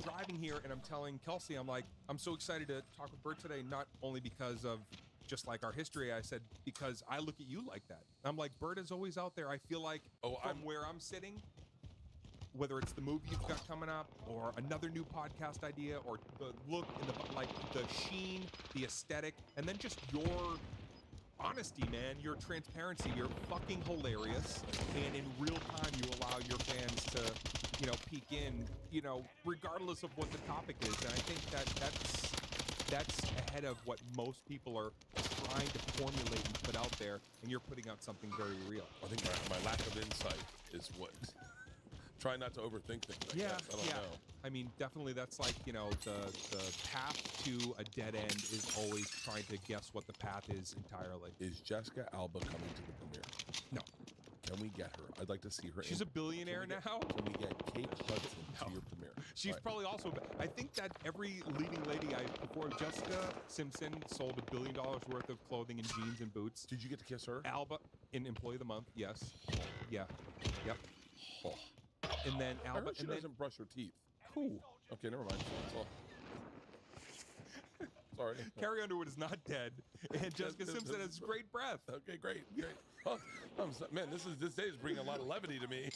driving here and I'm telling Kelsey, I'm like, I'm so excited to talk with Bert today, not only because of just like our history. I said because I look at you like that. I'm like, Bert is always out there. I feel like from where I'm sitting, whether it's the movie you've got coming up or another new podcast idea or the look and the sheen, the aesthetic, and then just your honesty, man, your transparency, you're fucking hilarious. And in real time, you allow your fans to, peek in, regardless of what the topic is. And I think that's ahead of what most people are trying to formulate and put out there. And you're putting out something very real. I think my lack of insight is what. Try not to overthink things. I guess. I don't know. I mean, definitely that's like, the path to a dead end is always trying to guess what the path is entirely. Is Jessica Alba coming to the premiere? No. Can we get her? I'd like to see her. She's a billionaire now. Can we get Kate Hudson to your premiere? She's probably also, I think that every leading lady before Jessica Simpson sold $1 billion worth of clothing and jeans and boots. Did you get to kiss her? Alba, in Employee of the Month, yes. Yeah. Yep. Oh. And then Alba. I heard she doesn't brush her teeth. Who? Okay, never mind. Sorry. Carrie Underwood is not dead, and Jessica Simpson has great breath. Okay, great. Oh, man, this day is bringing a lot of levity to me.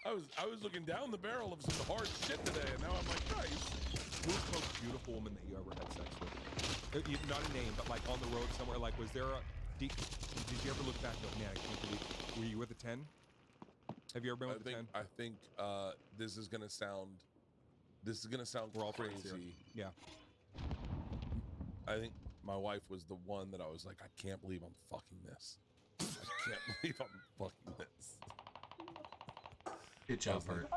I was looking down the barrel of some hard shit today, and now I'm like, nice. Who's the most beautiful woman that you ever had sex with? Not a name, but like on the road somewhere. Like, was there a? Did you ever look back and go, man, I can't believe? Were you with a 10? Have you ever been with a 10? I think this is gonna sound We're all crazy. Yeah. I think my wife was the one that I was like, I can't believe I'm fucking this. I can't believe I'm fucking this. Good job, Bert.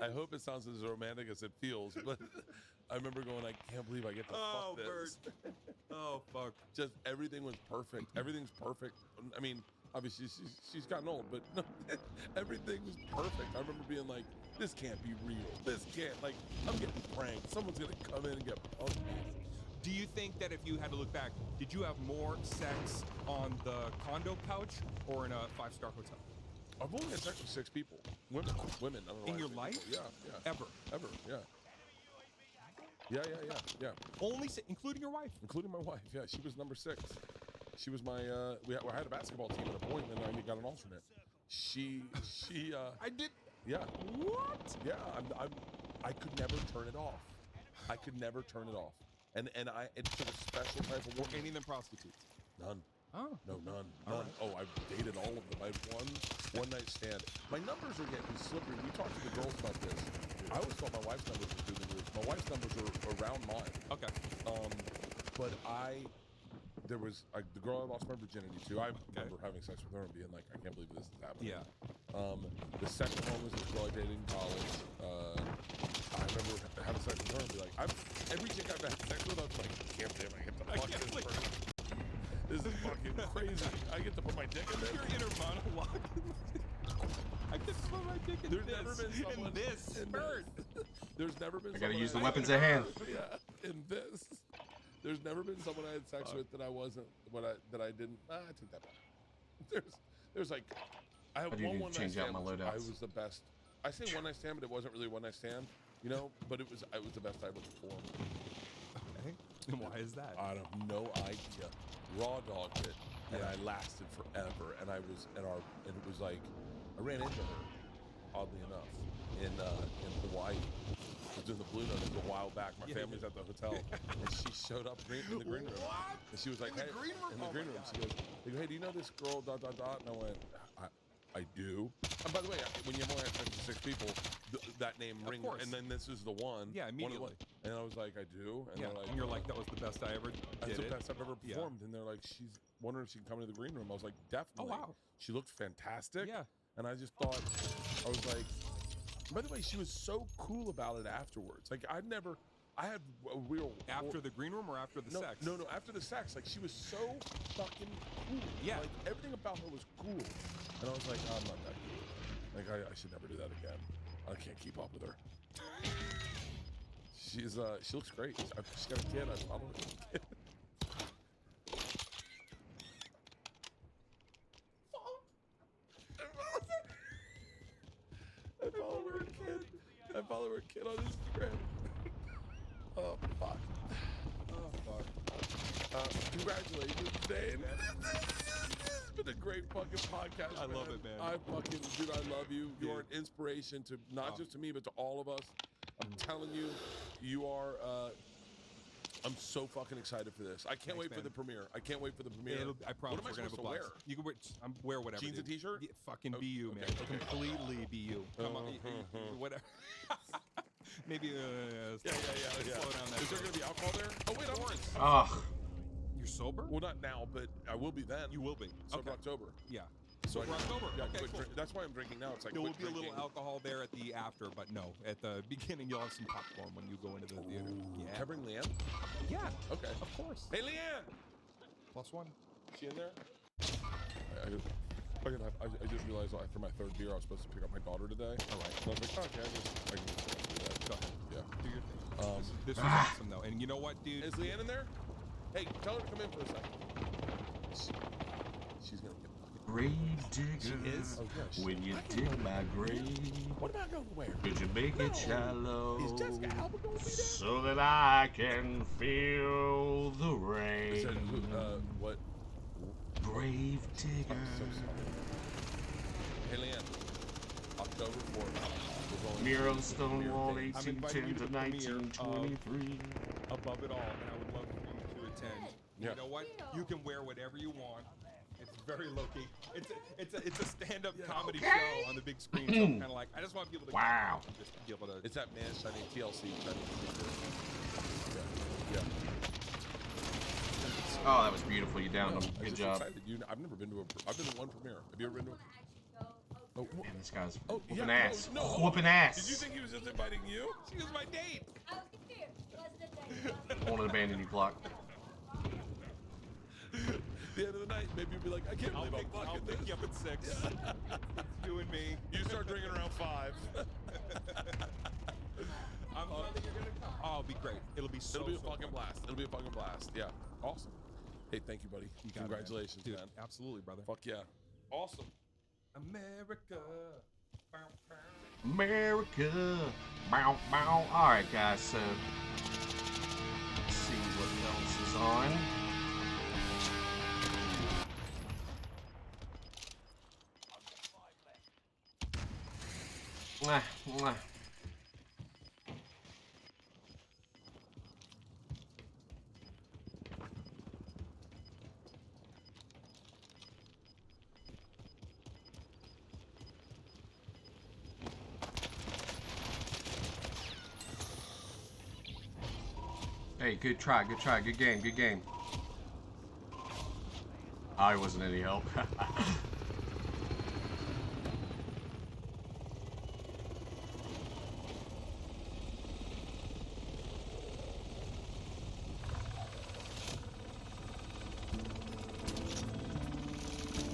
I hope it sounds as romantic as it feels, but I remember going, I can't believe I get to fuck this. Bert. Oh, fuck. Just everything was perfect. Everything's perfect. I mean, obviously she's gotten old, but no, everything was perfect. I remember being like, this can't be real. This can't, like, I'm getting pranked. Someone's gonna come in and get punked. Do you think that if you had to look back, did you have more sex on the condo couch or in a 5-star hotel? I've only had sex with 6 people. Women. I don't know. In your life? Yeah. Ever, yeah. Yeah. Only, including your wife? Including my wife, yeah. She was number 6. She was my, we had a basketball team at a point, and then I got an alternate. She I did. Yeah. What? Yeah, I could never turn it off. I could never turn it off. And it took a special type of work. Any of them prostitutes? None. Oh. No, none. All right. Oh, I've dated all of them. I had one night stand. My numbers are getting slippery. We talked to the girls about this. I always thought my wife's numbers were through the roof. My wife's numbers are around mine. Okay. But there was the girl I lost my virginity to. I remember having sex with her and being like, I can't believe this is happening. Yeah. The second one was this girl I dated in college. I remember having sex with her and be like, every chick I've had sex with, I was like, I can't believe I get to fuck this person. This is fucking crazy. I get to put my dick in there. Your inner monologue. I get to put my dick in There's never been someone in this. There's never been. I gotta use the I weapons at hand. Yeah, in this. There's never been someone I had sex with that I wasn't. That I didn't. I take that back. There's like. I have one night stand. I was the best. I say one night stand, but it wasn't really one night stand. But it was the best I ever performed. Okay. And why is that? I have no idea. Raw dogged it, and I lasted forever. And and it was like, I ran into her, oddly enough, in Hawaii. I was in the Blue Note a while back. My family's at the hotel, and she showed up in the green room. What? And she was like, In the green room? In the green room. She goes, hey, do you know this girl, ... And I went, I do. And by the way, when you only have 56 people, that name rings. And then this is the one. Yeah, immediately. And I was like, I do. And they're like, and you're like, that was the best I ever did. That's the best I've ever performed. And they're like, wondering if she can come into the green room. I was like, definitely. Oh, wow. She looked fantastic. Yeah. And I just thought, I was like, by the way, she was so cool about it afterwards. Like, I had a real... After the green room or after the sex? No, after the sex. Like, she was so fucking cool. Yeah. Like, everything about her was cool. And I was like, I'm not that cool. Like, I should never do that again. I can't keep up with her. She looks great. She's got a kid. I follow her. I follow her kid on Instagram. Oh, fuck. Congratulations, Dane. It's been a great fucking podcast, I love it, man. Dude, I love you. Dude. You're an inspiration to not just to me, but to all of us. I'm telling you, you are, I'm so fucking excited for this. I can't wait for the premiere. I can't wait for the premiere. I promise we're gonna have a blast. You can wear whatever. Jeans and t-shirt? Yeah, fucking be you, man. Okay. Completely be you. Come on, whatever. Maybe. Yeah. Slow down that. Is there gonna be alcohol there? Oh wait, You're sober? Well, not now, but I will be then. You will be. Sober October. Yeah. So Sober October. Yeah, Okay, cool. That's why I'm drinking now. It's like There will be a drinking. little alcohol there at the after, but no. At the beginning, you'll have some popcorn when you go into the theater. Yeah. Can I bring Leanne? Yeah. Okay. Of course. Hey, Leanne! +1. She in there? I just realized after my third beer, I was supposed to pick up my daughter today. All right. So I was like, okay, I can do that. Go ahead. Yeah. Do your thing. This was awesome, though. And you know what, dude? Is Leanne in there? Hey, tell her to come in for a second. She's gonna get fucking... Grave digger, She is? Oh, yeah, she- when you dig my grave, What about going where? could you make it shallow Is Jessica Alba going to be there? so that I can feel the rain? Is that, what? Grave digger. I'm so sorry. Hey, Leanne. October 4th. Miro Stonewall, I'm inviting 1810 you to to the premiere of 1923. Above it all, and I would love for you to attend. Yeah. You know what? You can wear whatever you want. It's very low key. It's a stand-up comedy show on the big screen. So I'm kind of like, I just want people to Wow. come and just be able to. It's that man shining TLC. Yeah. Oh, that was beautiful. You downed him. I'm Good just job. excited. I've never been to I've been to one premiere. Have you ever been to Oh, Man, this guy's oh, whooping yeah, ass. no. Whooping ass. Did you think he was just inviting you? She was my date. I won't abandon you, Clock. The end of the night, maybe you'll be like, I can't I'll believe I'm fucking pick this. you up at 6. It's you and me. You start drinking around 5. I'm glad that you're gonna come. Oh, it'll be great. It'll be so. It'll be a so fucking fun. blast. It'll be a fucking blast. Yeah. Awesome. Hey, thank you, buddy. You got it, man. Congratulations, Dude, man. absolutely, brother. Fuck yeah. Awesome. America. Bow, bow. America. Bow, bow. All right, guys. So, let's see what else is on. Mwah, mwah. Hey, good try, good game, good game. I wasn't any help.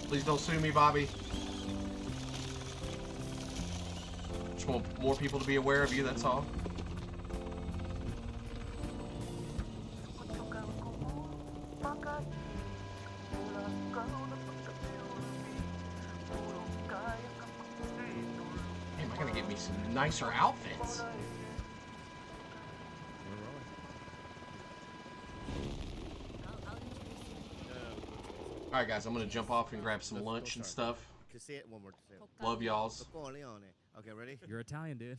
Please don't sue me, Bobby. Just want more people to be aware of you, that's all. Am I gonna get me some nicer outfits? Alright guys, I'm gonna jump off and grab some lunch and stuff. To say it one more time. Love y'alls. Okay, ready? You're Italian, dude.